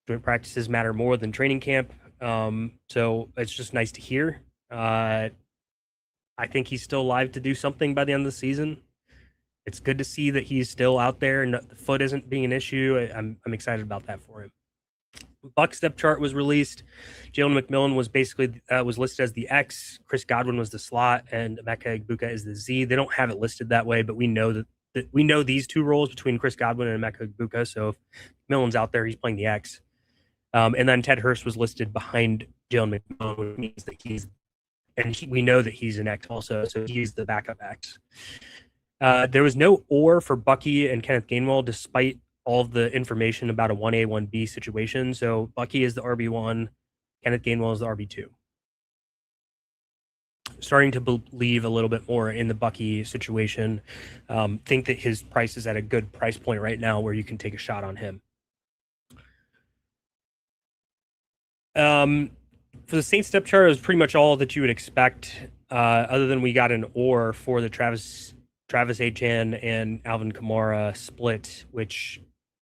Joint practices matter more than training camp. So it's just nice to hear. I think he's still alive to do something by the end of the season. It's good to see that he's still out there and the foot isn't being an issue. I'm excited about that for him. Buck step chart was released. Jalen McMillan was basically was listed as the X. Chris Godwin was the slot, and Emeka Egbuka is the Z. They don't have it listed that way, but we know that we know these two roles between Chris Godwin and Emeka Egbuka. So if McMillan's out there, he's playing the X. And then Ted Hurst was listed behind Jalen McMillan, which means that we know that he's an X also, so he's the backup X. There was no or for Bucky and Kenneth Gainwell, despite all of the information about a 1A, 1B situation. So Bucky is the RB1, Kenneth Gainwell is the RB2. Starting to believe a little bit more in the Bucky situation. Think that his price is at a good price point right now where you can take a shot on him. For the Saints depth chart, it was pretty much all that you would expect, other than we got an or for the Travis Etienne and Alvin Kamara split, which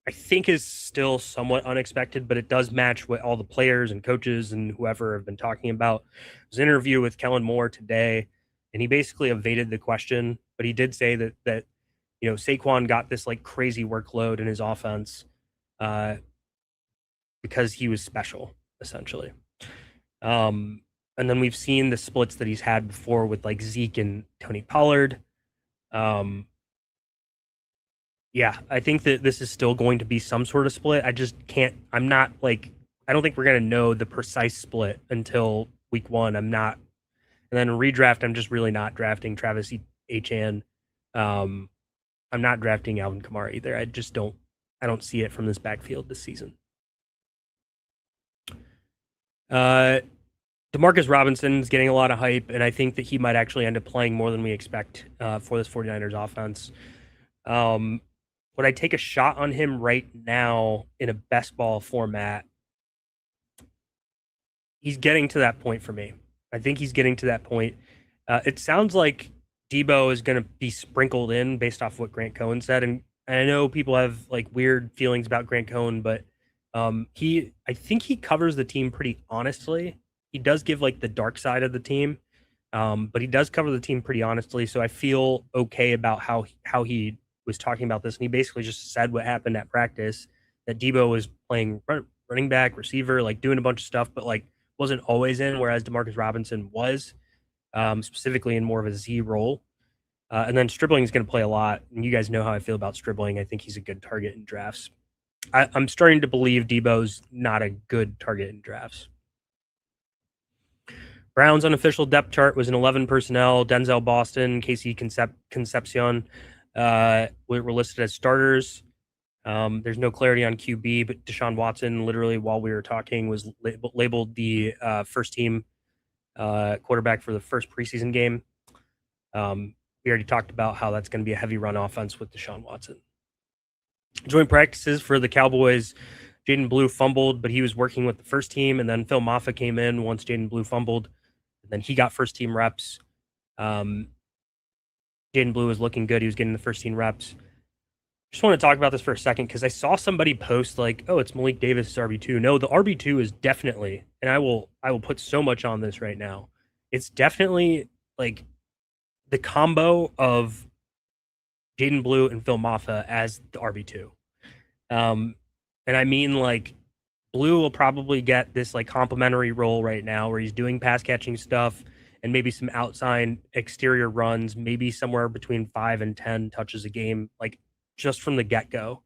I think is still somewhat unexpected, but it does match what all the players and coaches and whoever have been talking about. There was an interview with Kellen Moore today, and he basically evaded the question, but he did say that Saquon got this like crazy workload in his offense because he was special, essentially. And then we've seen the splits that he's had before with like Zeke and Tony Pollard. Yeah, I think that this is still going to be some sort of split. I just can't. I don't think we're going to know the precise split until week 1. I'm not. And then redraft, I'm just really not drafting Travis Etienne. I'm not drafting Alvin Kamara either. I don't see it from this backfield this season. Demarcus Robinson's getting a lot of hype, and I think that he might actually end up playing more than we expect for this 49ers offense. Would I take a shot on him right now in a best ball format? He's getting to that point for me. I think he's getting to that point. It sounds like Debo is going to be sprinkled in based off what Grant Cohen said. And I know people have like weird feelings about Grant Cohen, but I think he covers the team pretty honestly. He does give like the dark side of the team, but he does cover the team pretty honestly. So I feel okay about how he was talking about this. And he basically just said what happened at practice, that Debo was playing running back, receiver, like doing a bunch of stuff, but like wasn't always in, whereas Demarcus Robinson was, specifically in more of a Z role. And then Stribling is going to play a lot. And you guys know how I feel about Stribling. I think he's a good target in drafts. I'm starting to believe Debo's not a good target in drafts. Brown's unofficial depth chart was an 11 personnel. Denzel Boston, Casey Concepcion were listed as starters. There's no clarity on QB, but Deshaun Watson, literally while we were talking, was labeled the first team quarterback for the first preseason game. We already talked about how that's going to be a heavy run offense with Deshaun Watson. Joint practices for the Cowboys, Jaden Blue fumbled, but he was working with the first team, and then Phil Maffa came in once Jaden Blue fumbled, and then he got first team reps. Jaden Blue was looking good. He was getting the first team reps. Just want to talk about this for a second because I saw somebody post like, "Oh, it's Malik Davis RB2." No, the RB2 is definitely, and I will put so much on this right now. It's definitely like the combo of Jaden Blue and Phil Maffa as the RB2. And I mean, like, Blue will probably get this like complimentary role right now where he's doing pass catching stuff and maybe some outside exterior runs, maybe somewhere between 5 and 10 touches a game, like just from the get-go.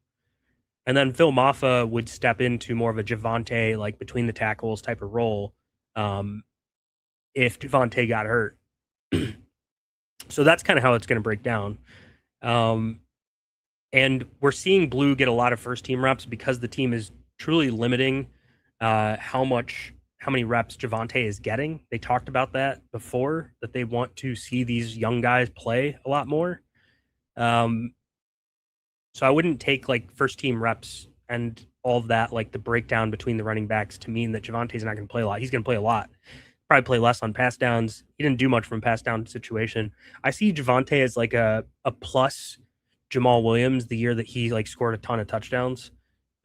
And then Phil Maffa would step into more of a Javonte, like between the tackles type of role, if Javonte got hurt. So that's kind of how it's going to break down. And we're seeing Blue get a lot of first team reps because the team is truly limiting how many reps Javonte is getting. They talked about that before, that they want to see these young guys play a lot more. So I wouldn't take like first team reps and all of that, like the breakdown between the running backs, to mean that Javonte's not going to play a lot. He's going to play a lot. probably play less on pass downs. He didn't do much from pass down situation. I see Javonte as like a plus Jamal Williams the year that he like scored a ton of touchdowns.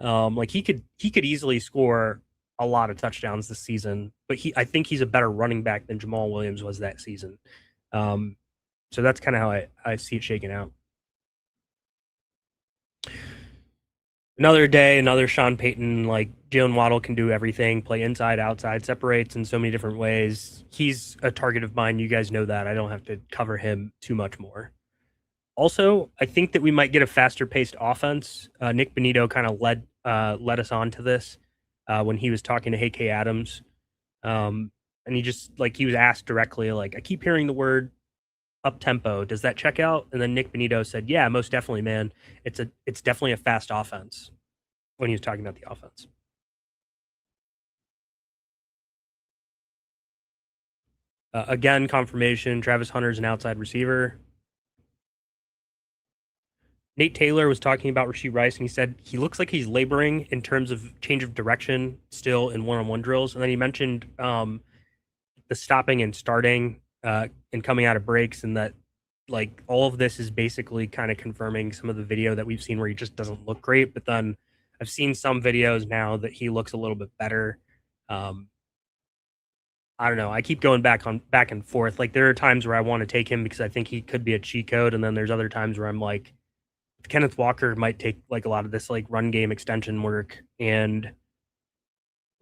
Like he could easily score a lot of touchdowns this season, but I think he's a better running back than Jamal Williams was that season. Um, so that's kind of how I see it shaking out. Another day, another Sean Payton. Like Jalen Waddle can do everything, play inside, outside, separates in so many different ways. He's a target of mine. You guys know that. I don't have to cover him too much more. Also, I think that we might get a faster paced offense. Nick Benito kind of led us on to this when he was talking to K. Adams, and he just like he was asked directly, like, I keep hearing the word up tempo. Does that check out? And then Nick Benito said, "Yeah, most definitely, man. It's definitely a fast offense." When he was talking about the offense. Again, confirmation. Travis Hunter's an outside receiver. Nate Taylor was talking about Rashee Rice, and he said he looks like he's laboring in terms of change of direction still in one-on-one drills. And then he mentioned the stopping and starting and coming out of breaks, and that like all of this is basically kind of confirming some of the video that we've seen where he just doesn't look great. But then I've seen some videos now that he looks a little bit better. Um, I don't know. I keep going back and forth. Like there are times where I want to take him because I think he could be a cheat code, and then there's other times where I'm like, Kenneth Walker might take like a lot of this like run game extension work, and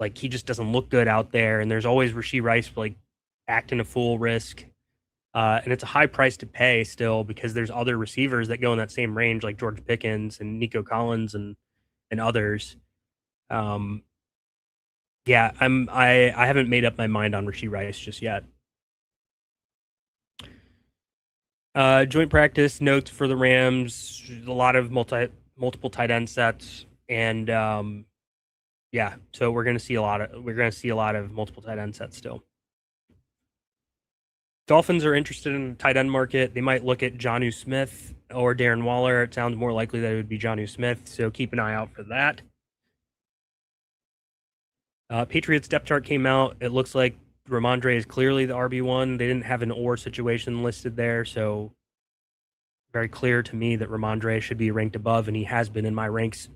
like he just doesn't look good out there. And there's always Rashee Rice like acting a fool risk, and it's a high price to pay still because there's other receivers that go in that same range like George Pickens and Nico Collins and others. Um, yeah, I haven't made up my mind on Rashee Rice just yet. Joint practice notes for the Rams, a lot of multiple tight end sets, and yeah, so we're gonna see a lot of multiple tight end sets still. Dolphins are interested in the tight end market. They might look at Jonnu Smith or Darren Waller. It sounds more likely that it would be Jonnu Smith, so keep an eye out for that. Patriots depth chart came out. It looks like Ramondre is clearly the RB1. They didn't have an or situation listed there, so very clear to me that Ramondre should be ranked above, and he has been in my ranks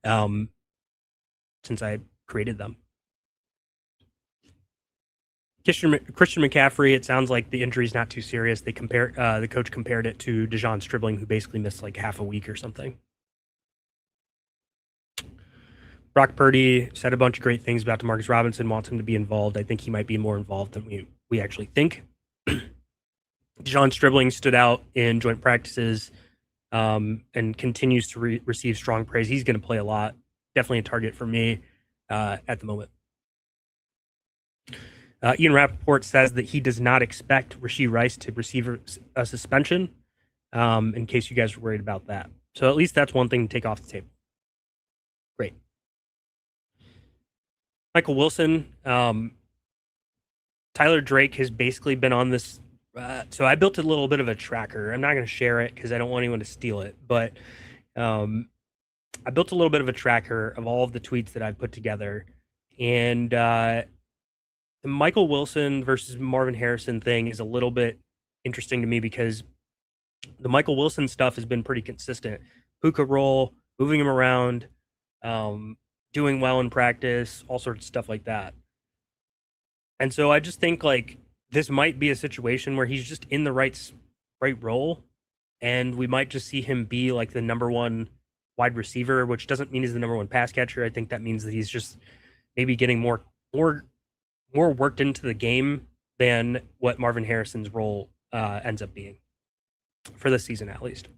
since I created them. Christian McCaffrey, it sounds like the injury's not too serious. The coach compared it to Dejon Stribling, who basically missed like half a week or something. Brock Purdy said a bunch of great things about Demarcus Robinson, wants him to be involved. I think he might be more involved than we actually think. Dejon Stribling stood out in joint practices and continues to receive strong praise. He's going to play a lot. Definitely a target for me at the moment. Ian Rappaport says that he does not expect Rashee Rice to receive a suspension, in case you guys were worried about that. So at least that's one thing to take off the table. Great. Michael Wilson, Tyler Drake has basically been on this. So I built a little bit of a tracker. I'm not going to share it because I don't want anyone to steal it. But I built a little bit of a tracker of all of the tweets that I've put together. And the Michael Wilson versus Marvin Harrison thing is a little bit interesting to me because the Michael Wilson stuff has been pretty consistent. Hookah roll, moving him around, doing well in practice, all sorts of stuff like that. And so I just think like this might be a situation where he's just in the right role, and we might just see him be like the number one wide receiver, which doesn't mean he's the number one pass catcher. I think that means that he's just maybe getting more worked into the game than what Marvin Harrison's role ends up being for this season, at least.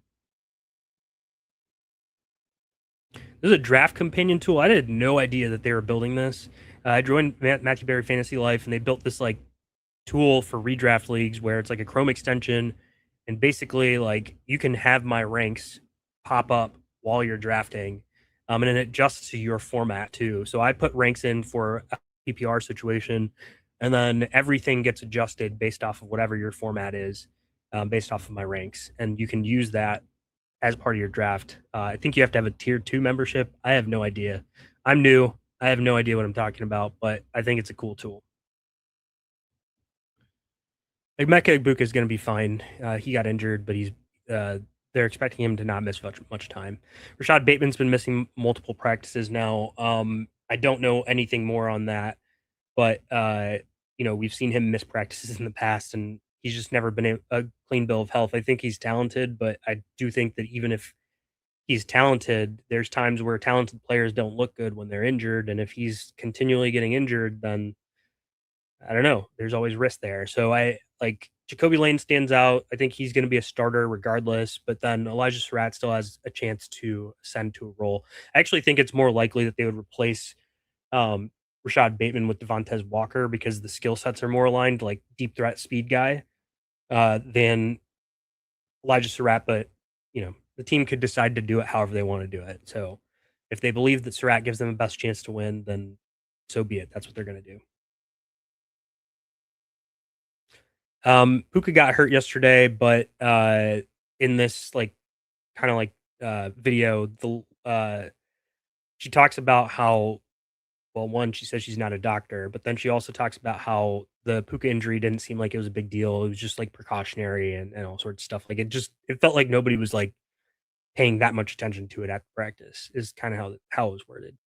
This is a draft companion tool. I had no idea that they were building this. I joined Matthew Berry Fantasy Life, and they built this like tool for redraft leagues where it's like a Chrome extension, and basically like you can have my ranks pop up while you're drafting, and it adjusts to your format too. So I put ranks in for a PPR situation, and then everything gets adjusted based off of whatever your format is, based off of my ranks, and you can use that as part of your draft. I think you have to have a tier 2 membership. I have no idea. I'm new. I have no idea what I'm talking about, but I think it's a cool tool. Like Mecca Ibuka is going to be fine. He got injured, but he's they're expecting him to not miss much time. Rashad Bateman's been missing multiple practices now. I don't know anything more on that, but we've seen him miss practices in the past, and he's just never been a clean bill of health. I think he's talented, but I do think that even if he's talented, there's times where talented players don't look good when they're injured, and if he's continually getting injured, then I don't know. There's always risk there. So I like Jacoby Lane stands out. I think he's going to be a starter regardless, but then Elijah Surratt still has a chance to ascend to a role. I actually think it's more likely that they would replace um, Rashad Bateman with Devontae Walker because the skill sets are more aligned, like deep threat speed guy, than Elijah Surratt. But the team could decide to do it however they want to do it. So if they believe that Surratt gives them the best chance to win, then so be it. That's what they're going to do. Puka got hurt yesterday, but in this kind of video, she talks about how well, one, she says she's not a doctor, but then she also talks about how the Puka injury didn't seem like it was a big deal. It was just like precautionary and all sorts of stuff. Like it felt like nobody was like paying that much attention to it at practice. Is kind of how it was worded.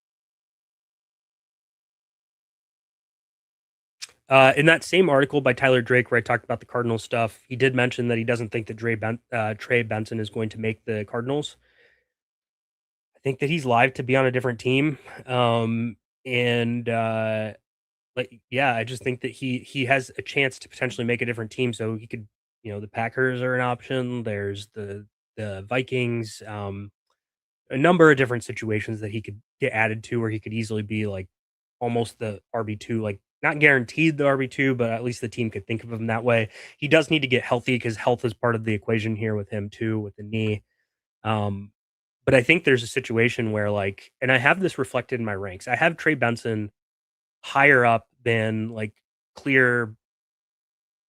In that same article by Tyler Drake, where I talked about the Cardinals stuff, he did mention that he doesn't think that Trey Benson is going to make the Cardinals. I think that he's live to be on a different team, and yeah, I just think that he has a chance to potentially make a different team. So he could, the Packers are an option. There's the Vikings, a number of different situations that he could get added to, where he could easily be like almost the RB2, like not guaranteed the RB2, but at least the team could think of him that way. He does need to get healthy because health is part of the equation here with him too, with the knee. Um, but I think there's a situation where and I have this reflected in my ranks. I have Trey Benson higher up than clear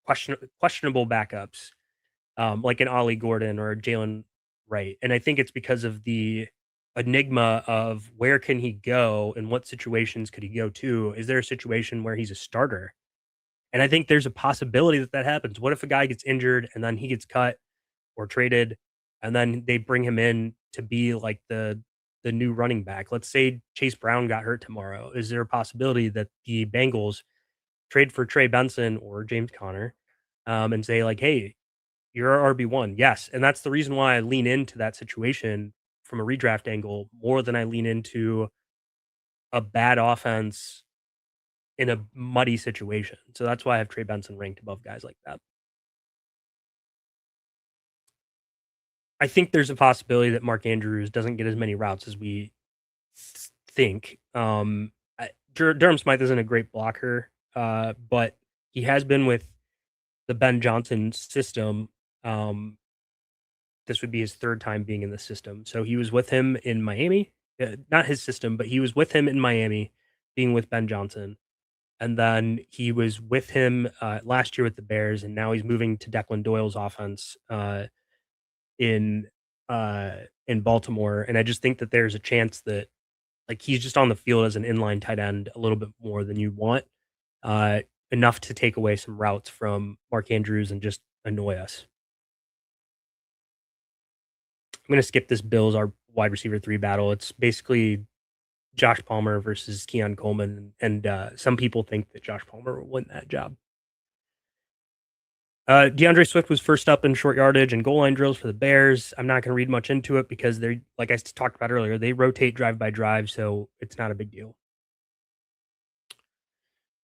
questionable backups, like an Ollie Gordon or a Jalen Wright. And I think it's because of the enigma of where can he go and what situations could he go to? Is there a situation where he's a starter? And I think there's a possibility that that happens. What if a guy gets injured and then he gets cut or traded, and then they bring him in to be like the new running back? Let's say Chase Brown got hurt tomorrow. Is there a possibility that the Bengals trade for Trey Benson or James Conner, and say like, "Hey, you're our RB1." Yes, and that's the reason why I lean into that situation from a redraft angle more than I lean into a bad offense in a muddy situation. So that's why I have Trey Benson ranked above guys like that. I think there's a possibility that Mark Andrews doesn't get as many routes as we think. Durham Smythe isn't a great blocker, but he has been with the Ben Johnson system. Um, this would be his third time being in the system. So he was with him in Miami, not his system, but he was with him in Miami, being with Ben Johnson, and then he was with him last year with the Bears, and now he's moving to Declan Doyle's offense in uh, in Baltimore. And I just think that there's a chance that he's just on the field as an inline tight end a little bit more than you want, uh, enough to take away some routes from Mark Andrews and just annoy us. I'm gonna skip this Bills our wide receiver 3 battle. It's basically Josh Palmer versus Keon Coleman, and some people think that Josh Palmer will win that job. DeAndre Swift was first up in short yardage and goal line drills for the Bears. I'm not going to read much into it because they're, like I talked about earlier, they rotate drive by drive, so it's not a big deal.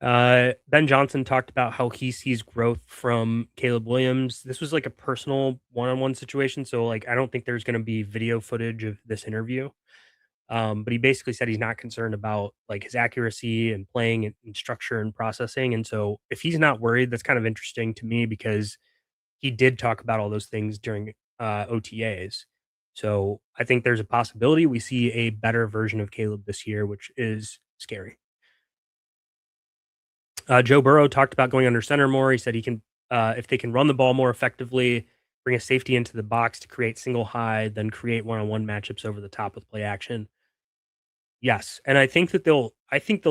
Ben Johnson talked about how he sees growth from Caleb Williams. This was like a personal one-on-one situation, so I don't think there's going to be video footage of this interview. But he basically said he's not concerned about his accuracy and playing and structure and processing. And so if he's not worried, that's kind of interesting to me because he did talk about all those things during OTAs. So I think there's a possibility we see a better version of Caleb this year, which is scary. Joe Burrow talked about going under center more. He said he can, if they can run the ball more effectively, bring a safety into the box to create single high, then create one-on-one matchups over the top with play action. Yes, and I think they'll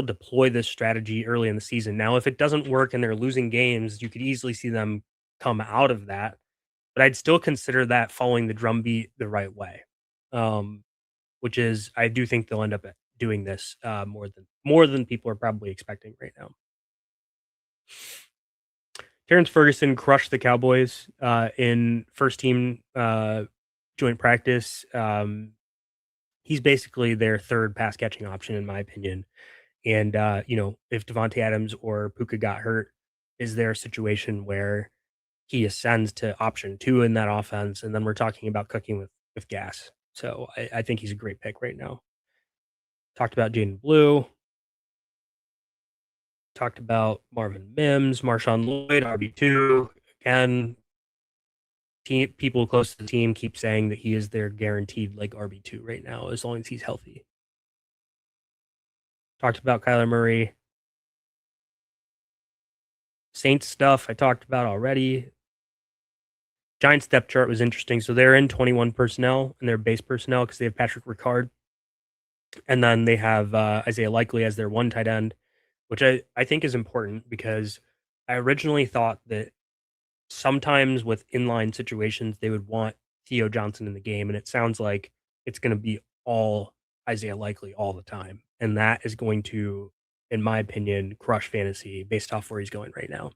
deploy this strategy early in the season. Now, if it doesn't work and they're losing games, you could easily see them come out of that, but I'd still consider that following the drumbeat the right way. Um, which is I do think they'll end up doing this more than people are probably expecting right now. Terrence Ferguson crushed the Cowboys in first team joint practice. He's basically their third pass catching option, in my opinion. And if Devontae Adams or Puka got hurt, is there a situation where he ascends to option two in that offense? And then we're talking about cooking with gas. So I think he's a great pick right now. Talked about Jaden Blue. Talked about Marvin Mims, Marshawn Lloyd, RB2. Again, people close to the team keep saying that he is their guaranteed like RB2 right now, as long as he's healthy. Talked about Kyler Murray. Saints stuff I talked about already. Giants depth chart was interesting. So they're in 21 personnel and their base personnel because they have Patrick Ricard. And then they have Isaiah Likely as their one tight end, which I think is important because I originally thought that sometimes with inline situations, they would want Theo Johnson in the game. And it sounds like it's going to be all Isaiah Likely all the time. And that is going to, in my opinion, crush fantasy based off where he's going right now.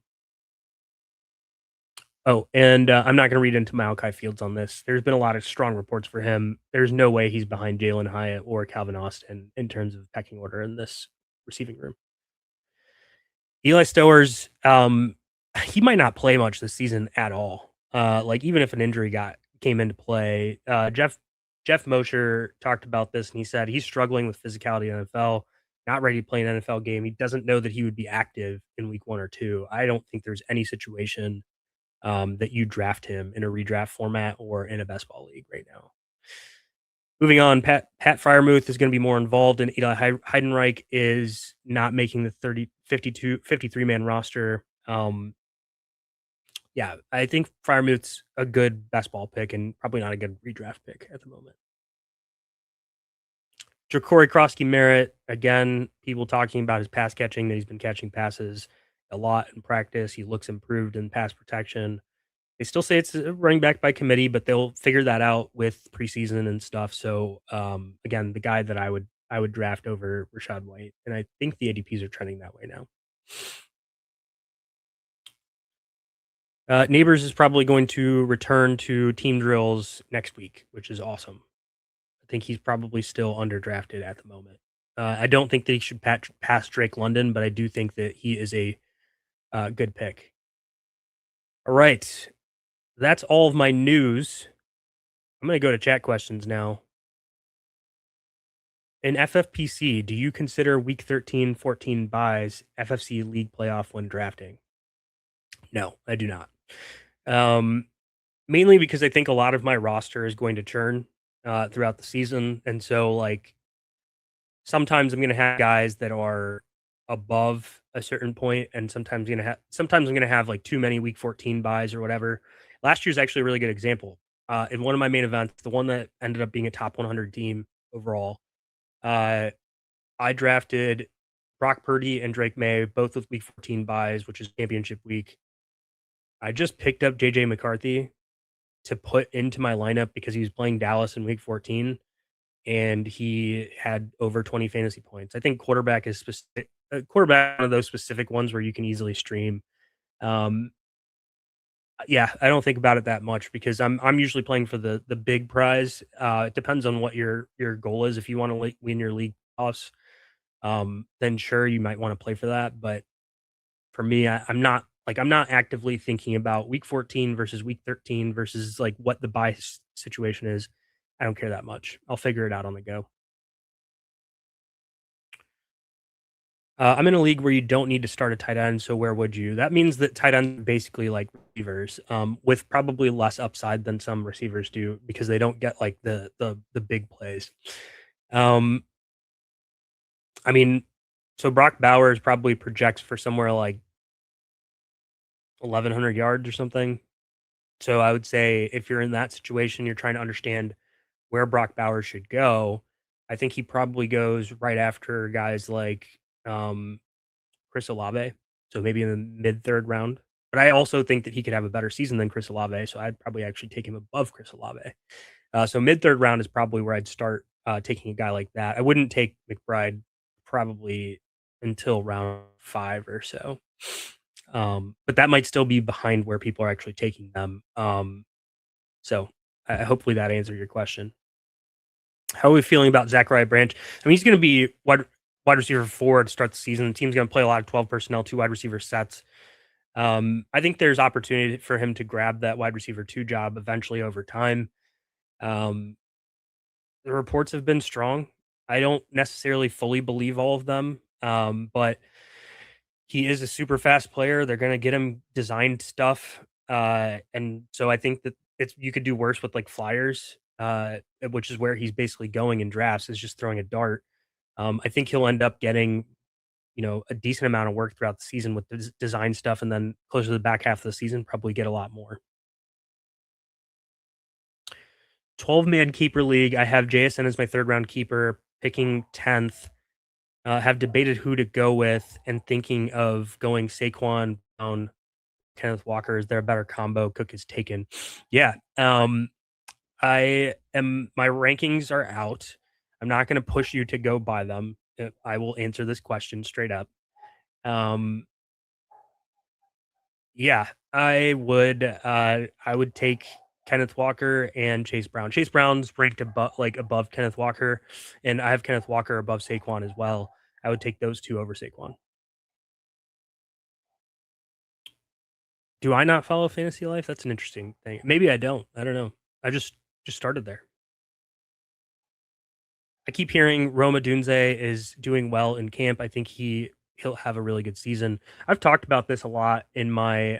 Oh, and I'm not going to read into Malachi Fields on this. There's been a lot of strong reports for him. There's no way he's behind Jalen Hyatt or Calvin Austin in terms of pecking order in this receiving room. Eli Stowers, he might not play much this season at all. Like even if an injury came into play, Jeff Mosher talked about this and he said he's struggling with physicality in NFL, not ready to play an NFL game. He doesn't know that he would be active in week 1 or 2. I don't think there's any situation that you draft him in a redraft format or in a best ball league right now. Moving on, Pat Freiermuth is going to be more involved, and Eli Heidenreich is not making the 53 man roster. Yeah, I think Freiermuth's a good best ball pick and probably not a good redraft pick at the moment. Ja'Cory Krosky-Merritt, again, people talking about his pass catching, that he's been catching passes a lot in practice. He looks improved in pass protection. They still say it's a running back by committee, but they'll figure that out with preseason and stuff. So again, the guy that I would draft over Rashad White, and I think the ADPs are trending that way now. Neighbors is probably going to return to team drills next week, which is awesome. I think he's probably still underdrafted at the moment. I don't think that he should pass Drake London, but I do think that he is a good pick. All right. That's all of my news. I'm going to go to chat questions now. In FFPC, do you consider week 13, 14 buys FFC league playoff when drafting? No, I do not. Mainly because I think a lot of my roster is going to churn throughout the season. And so, like, sometimes I'm going to have guys that are above a certain point, and sometimes I'm going to have like too many week 14 buys or whatever. Last year's actually a really good example. In one of my main events, the one that ended up being a top 100 team overall, I drafted Brock Purdy and Drake May, both with week 14 buys, which is championship week. I just picked up JJ McCarthy to put into my lineup because he was playing Dallas in week 14 and he had over 20 fantasy points. I think quarterback is specific. Quarterback, one of those specific ones where you can easily stream. Yeah, I don't think about it that much because I'm usually playing for the big prize. It depends on what your goal is. If you want to win your league offs, then sure you might want to play for that. But for me, I'm not actively thinking about week 14 versus week 13 versus like what the buy situation is. I don't care that much. I'll figure it out on the go. I'm in a league where you don't need to start a tight end. So where would you? That means that tight ends are basically like receivers, with probably less upside than some receivers do because they don't get like the big plays. I mean, so Brock Bowers probably projects for somewhere like 1,100 yards or something. So I would say if you're in that situation, you're trying to understand where Brock Bowers should go. I think he probably goes right after guys like Chris Olave. So maybe in the mid third round. But I also think that he could have a better season than Chris Olave, so I'd probably actually take him above Chris Olave. So mid third round is probably where I'd start taking a guy like that. I wouldn't take McBride probably until round 5 or so. But that might still be behind where people are actually taking them. So hopefully that answered your question. How are we feeling about Zachariah Branch? I mean, he's going to be wide receiver 4 to start the season. The team's going to play a lot of 12 personnel, 2 wide receiver sets. I think there's opportunity for him to grab that wide receiver 2 job eventually over time. Um, the reports have been strong. I don't necessarily fully believe all of them, but he is a super fast player. They're going to get him designed stuff, and so I think that it's you could do worse with like flyers, which is where he's basically going in drafts is just throwing a dart. I think he'll end up getting a decent amount of work throughout the season with design stuff, and then closer to the back half of the season, probably get a lot more. 12-man keeper league. I have JSN as my third round keeper, picking 10th. Have debated who to go with and thinking of going Saquon Brown, Kenneth Walker. Is there a better combo? Cook is taken. Yeah. My rankings are out. I'm not going to push you to go buy them. I will answer this question straight up. Um, yeah, I would take Kenneth Walker and Chase Brown. Chase Brown's ranked above Kenneth Walker, and I have Kenneth Walker above Saquon as well. I would take those two over Saquon. Do I not follow Fantasy Life? That's an interesting thing. Maybe I don't. I don't know. I just started there. I keep hearing Roma Dunze is doing well in camp. I think he'll have a really good season. I've talked about this a lot in my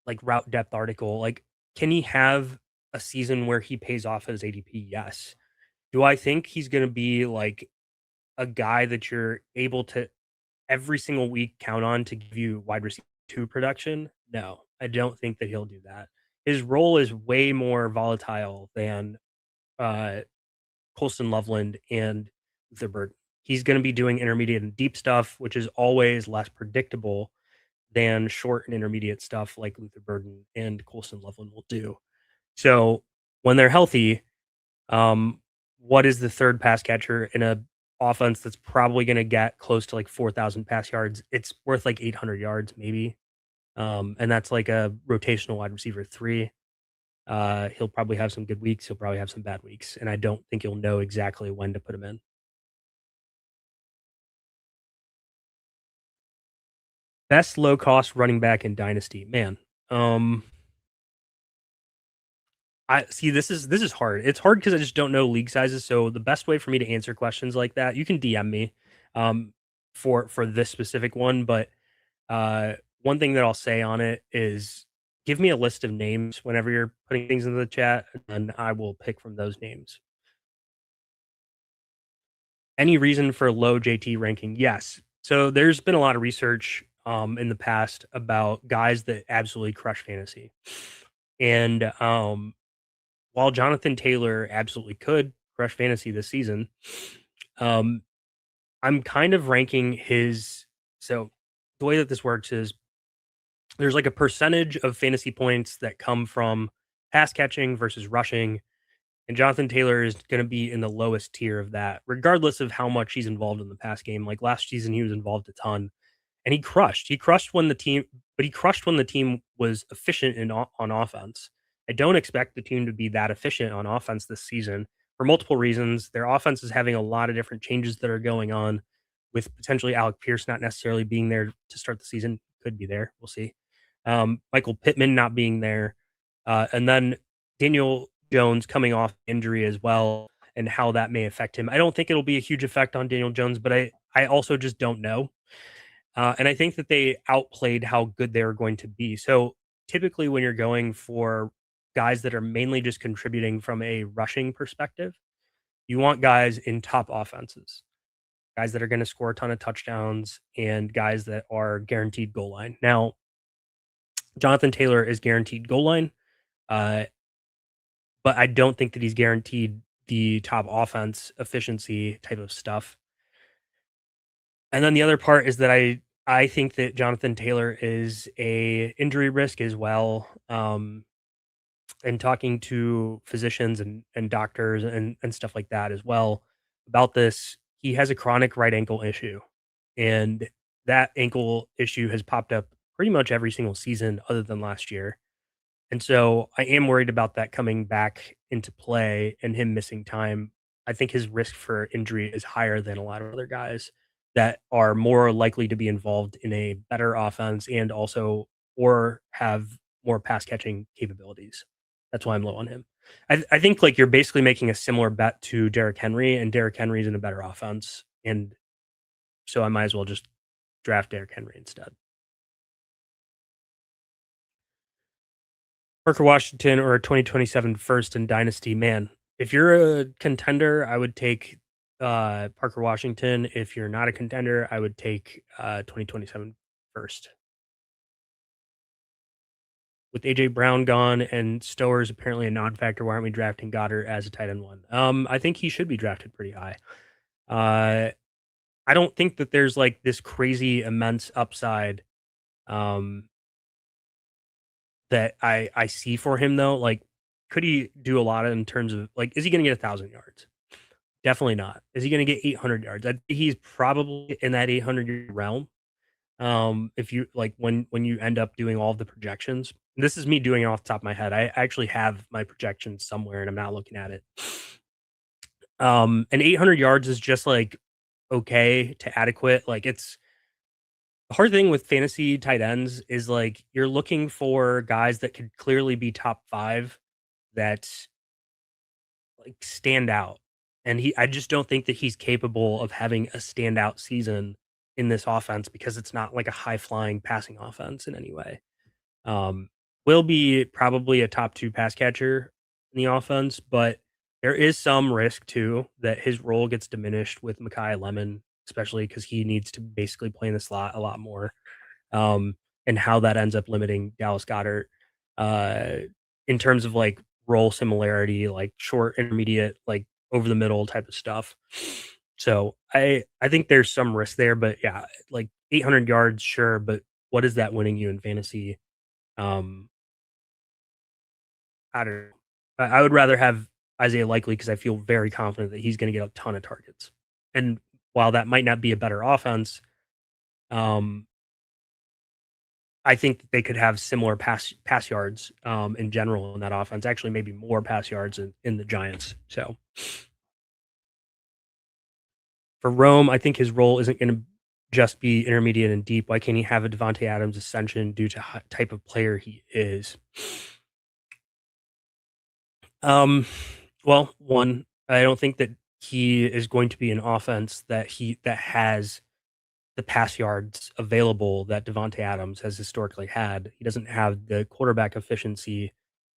like route depth article. Like, can he have a season where he pays off his ADP? Yes. Do I think he's going to be like a guy that you're able to every single week count on to give you wide receiver 2 production? No, I don't think that he'll do that. His role is way more volatile than uh, Colston Loveland and Luther Burden. He's going to be doing intermediate and deep stuff, which is always less predictable than short and intermediate stuff like Luther Burden and Colston Loveland will do. So when they're healthy, what is the third pass catcher in a offense that's probably going to get close to like 4,000 pass yards? It's worth like 800 yards maybe. And that's like a rotational wide receiver 3. He'll probably have some good weeks. He'll probably have some bad weeks. And I don't think you'll know exactly when to put him in. Best low cost running back in Dynasty. Man. Um, I see this is hard. It's hard because I just don't know league sizes. So the best way for me to answer questions like that, you can DM me um for this specific one, but one thing that I'll say on it is give me a list of names whenever you're putting things into the chat, and I will pick from those names. Any reason for low JT ranking? Yes. So there's been a lot of research in the past about guys that absolutely crush fantasy. And while Jonathan Taylor absolutely could crush fantasy this season, um, I'm kind of ranking his. So the way that this works is there's like a percentage of fantasy points that come from pass catching versus rushing. And Jonathan Taylor is going to be in the lowest tier of that, regardless of how much he's involved in the pass game. Like last season, he was involved a ton and he crushed. He crushed when the team was efficient on offense. I don't expect the team to be that efficient on offense this season for multiple reasons. Their offense is having a lot of different changes that are going on, with potentially Alec Pierce not necessarily being there to start the season. Could be there. We'll see. Michael Pittman not being there, and then Daniel Jones coming off injury as well, and how that may affect him. I don't think it'll be a huge effect on Daniel Jones, but I also just don't know. And I think that they outplayed how good they were going to be. So typically, when you're going for guys that are mainly just contributing from a rushing perspective, you want guys in top offenses, guys that are going to score a ton of touchdowns, and guys that are guaranteed goal line. Now, Jonathan Taylor is guaranteed goal line, uh, but I don't think that he's guaranteed the top offense efficiency type of stuff. And then the other part is that I think that Jonathan Taylor is a injury risk as well. And talking to physicians and doctors and stuff like that as well about this, he has a chronic right ankle issue, and that ankle issue has popped up pretty much every single season other than last year. And so I am worried about that coming back into play and him missing time. I think his risk for injury is higher than a lot of other guys that are more likely to be involved in a better offense and also or have more pass catching capabilities. That's why I'm low on him. I think like you're basically making a similar bet to Derrick Henry, and Derrick Henry's in a better offense. And so I might as well just draft Derrick Henry instead. Parker Washington or a 2027 first in Dynasty, man, if you're a contender, I would take Parker Washington. If you're not a contender, I would take 2027 first. With AJ Brown gone and Stowers apparently a non-factor, why aren't we drafting Goddard as a tight end one? I think he should be drafted pretty high. Uh, I don't think that there's like this crazy immense upside um, that I see for him though. Like, could he do a lot in terms of like, is he going to get 1,000 yards? Definitely not. Is he going to get 800 yards? He's probably in that 800 realm. If you like when you end up doing all of the projections, this is me doing it off the top of my head. I actually have my projections somewhere and I'm not looking at it. And 800 yards is just like okay to adequate. Like it's the hard thing with fantasy tight ends is like you're looking for guys that could clearly be top five that like stand out. And I just don't think that he's capable of having a standout season in this offense because it's not like a high flying passing offense in any way. Um, will be probably a top two pass catcher in the offense, but there is some risk too that his role gets diminished with Mekhi Lemon, especially because he needs to basically play in the slot a lot more. Um, and how that ends up limiting Dallas Goddard uh, in terms of like role similarity, like short, intermediate, like over the middle type of stuff. So I think there's some risk there, but yeah, like 800 yards, sure, but what is that winning you in fantasy? Um, I don't know. I would rather have Isaiah Likely because I feel very confident that he's going to get a ton of targets. And while that might not be a better offense, um, I think they could have similar pass yards in general in that offense. Actually, maybe more pass yards in the Giants. So for Rome, I think his role isn't going to just be intermediate and deep. Why can't he have a Devontae Adams ascension due to type of player he is? Um, well, one, I don't think that he is going to be an offense that has the pass yards available that Devontae Adams has historically had. He doesn't have the quarterback efficiency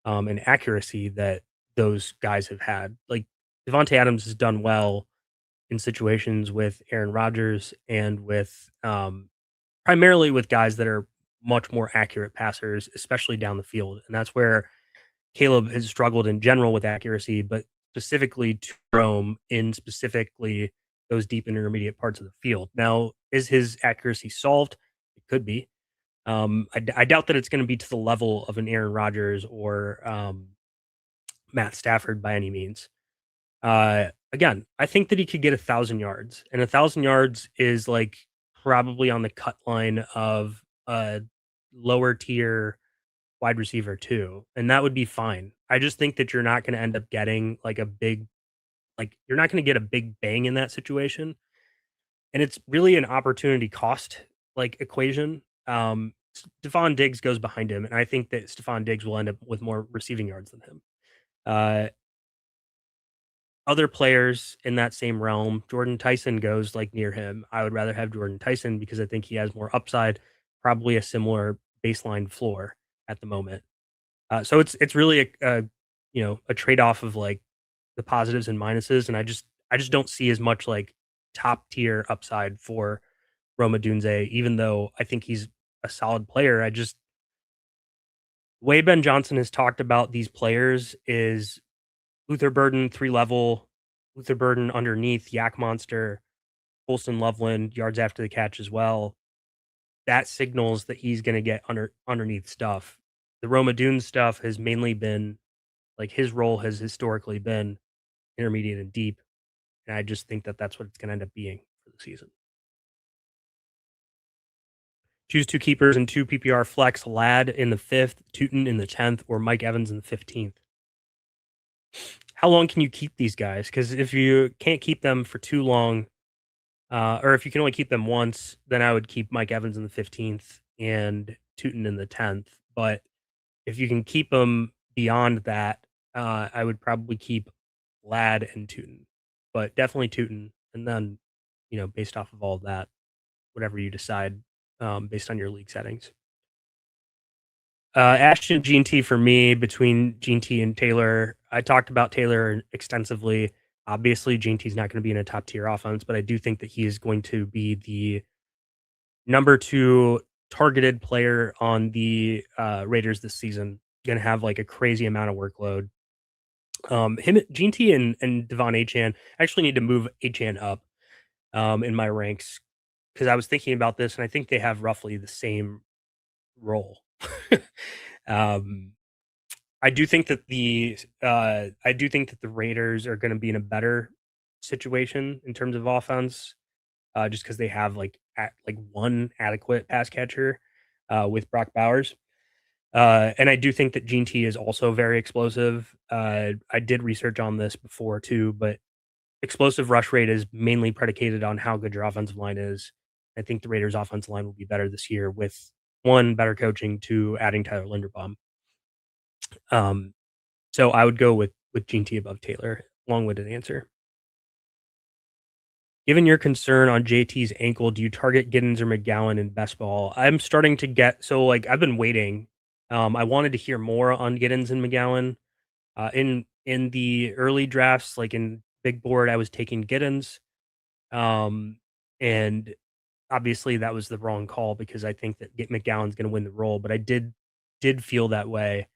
and accuracy that those guys have had. Like Devontae Adams has done well in situations with Aaron Rodgers and with primarily with guys that are much more accurate passers, especially down the field. And that's where Caleb has struggled in general with accuracy, but specifically to Rome in specifically those deep and intermediate parts of the field. Now, is his accuracy solved? It could be. I doubt that it's going to be to the level of an Aaron Rodgers or Matt Stafford by any means. Again, I think that he could get 1,000 yards, and 1,000 yards is like probably on the cut line of a lower tier wide receiver too, and that would be fine. I just think that you're not going to end up getting like a big, like you're not going to get a big bang in that situation, and it's really an opportunity cost like equation. Stephon Diggs goes behind him, and I think that Stephon Diggs will end up with more receiving yards than him. Uh, Other players in that same realm, Jordan Tyson goes like near him. I would rather have Jordan Tyson because I think he has more upside, probably a similar baseline floor at the moment. So it's really a a trade off of like the positives and minuses, and I just don't see as much like top tier upside for Roma Dunze, even though I think he's a solid player. I just way Ben Johnson has talked about these players is Luther Burden 3 level, Luther Burden underneath Yak Monster, Colson Loveland yards after the catch as well. that signals that he's going to get underneath stuff. The Roma Dune stuff has mainly been like his role has historically been intermediate and deep, and I just think that that's what it's going to end up being for the season. Choose two keepers and two PPR flex: Lad in the 5th, Tootin in the 10th, or Mike Evans in the 15th. How long can you keep these guys? Because if you can't keep them for too long, or if you can only keep them once, then I would keep Mike Evans in the 15th and Tootin in the 10th. But if you can keep them beyond that, I would probably keep Lad and Tootin, but definitely Tootin. And then, based off of all of that, whatever you decide based on your league settings. Ashton G&T for me between G&T and Taylor. I talked about Taylor extensively. Obviously, G&T is not going to be in a top tier offense, but I do think that he is going to be the number 2 targeted player on the Raiders this season. Going to have like a crazy amount of workload. Him, G&T, and Devon Achane actually need to move Achane up in my ranks because I was thinking about this, and I think they have roughly the same role. um, I do think that the Raiders are going to be in a better situation in terms of offense, just because they have like one adequate pass catcher with Brock Bowers. And I do think that Gene T is also very explosive. I did research on this before too, but explosive rush rate is mainly predicated on how good your offensive line is. I think the Raiders' offensive line will be better this year with one, better coaching, two, adding Tyler Linderbaum. Um, so I would go with Gene T above Taylor. Long-winded answer. Given your concern on JT's ankle, do you target Giddens or McGowan in best ball? I'm starting to get I've been waiting. I wanted to hear more on Giddens and McGowan. In the early drafts, like in big board, I was taking Giddens. And obviously that was the wrong call because I think that McGowan's going to win the role, but I did feel that way.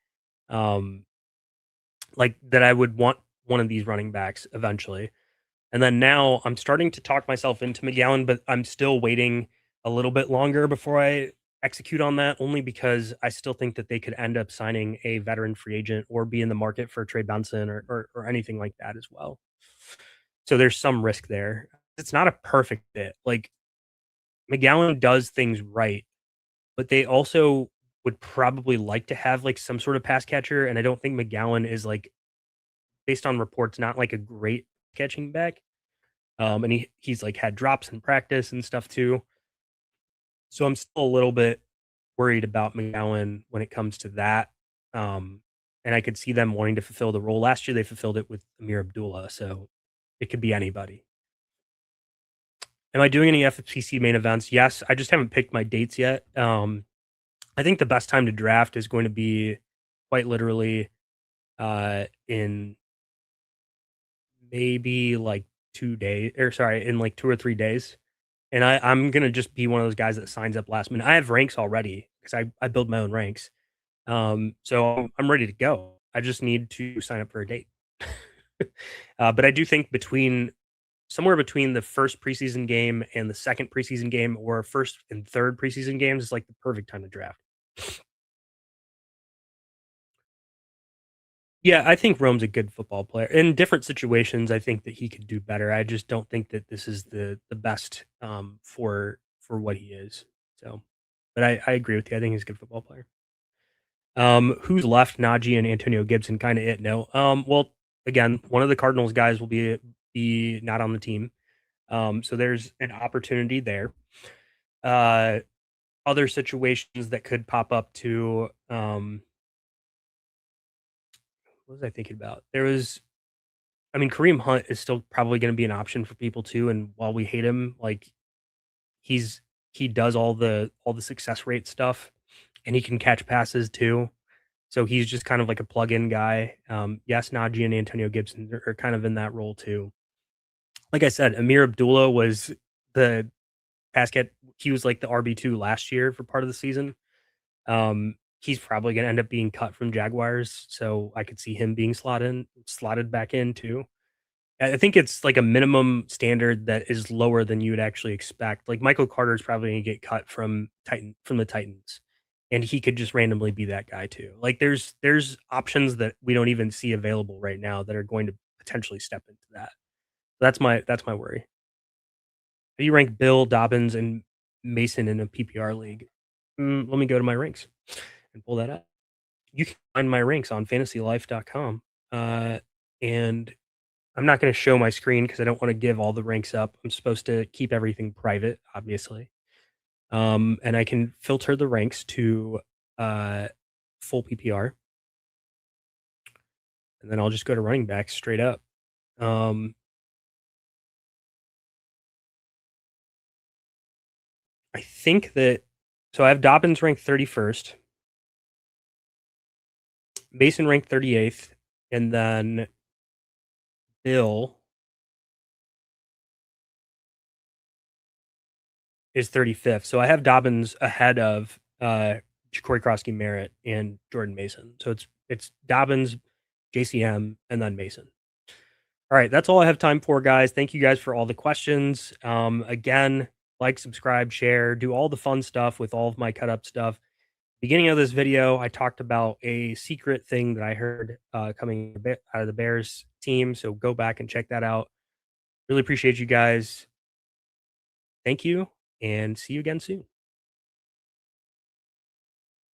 Like that I would want one of these running backs eventually. And then now I'm starting to talk myself into McGowan, but I'm still waiting a little bit longer before I execute on that, only because I still think that they could end up signing a veteran free agent or be in the market for Trey Benson or anything like that as well. So there's some risk there. It's not a perfect fit. Like McGowan does things right, but they also would probably like to have like some sort of pass catcher. And I don't think McGowan is like, based on reports, not like a great catching back. And he's like had drops in practice and stuff too. So I'm still a little bit worried about McGowan when it comes to that. And I could see them wanting to fulfill the role. Last year they fulfilled it with Amir Abdullah, so it could be anybody. Am I doing any FFPC main events? Yes, I just haven't picked my dates yet. I think the best time to draft is going to be quite literally in maybe like 2 days, or sorry, in like 2 or 3 days. And I'm gonna just be one of those guys that signs up last minute. I have ranks already because I build my own ranks. So I'm ready to go. I just need to sign up for a date. But I do think somewhere between the first preseason game and the second preseason game, or first and third preseason games, is like the perfect time to draft. Yeah, I think Rome's a good football player. In different situations, I think that he could do better. I just don't think that this is the best for what he is. So, but I agree with you. I think he's a good football player. Who's left? Najee and Antonio Gibson, kind of it. No. Well, again, one of the Cardinals guys will be not on the team. So there's an opportunity there. Other situations that could pop up too. What was I thinking about? Kareem Hunt is still probably going to be an option for people too. And while we hate him, like he does all the success rate stuff, and he can catch passes too. So he's just kind of like a plug-in guy. Yes, Najee and Antonio Gibson are kind of in that role too. Like I said, Amir Abdullah was the pass catch. He was like the RB2 last year for part of the season. He's probably going to end up being cut from Jaguars, so I could see him being slotted back in too. I think it's like a minimum standard that is lower than you would actually expect. Like Michael Carter is probably going to get cut from the Titans, and he could just randomly be that guy too. Like there's options that we don't even see available right now that are going to potentially step into that. That's my worry. You rank Bill, Dobbins, and Mason in a PPR league. Let me go to my ranks and pull that up. You can find my ranks on fantasylife.com. And I'm not going to show my screen because I don't want to give all the ranks up. I'm supposed to keep everything private, obviously. And I can filter the ranks to uh, full PPR, and then I'll just go to running backs straight up. Um, I think that so I have Dobbins ranked 31st, Mason ranked 38th, and then Bill is 35th. So I have Dobbins ahead of Corey Krosky Merritt and Jordan Mason. So it's Dobbins, JCM, and then Mason. All right, that's all I have time for, guys. Thank you guys for all the questions. Again, like, subscribe, share, do all the fun stuff with all of my cut up stuff. Beginning of this video, I talked about a secret thing that I heard coming out of the Bears team. So go back and check that out. Really appreciate you guys. Thank you, and see you again soon.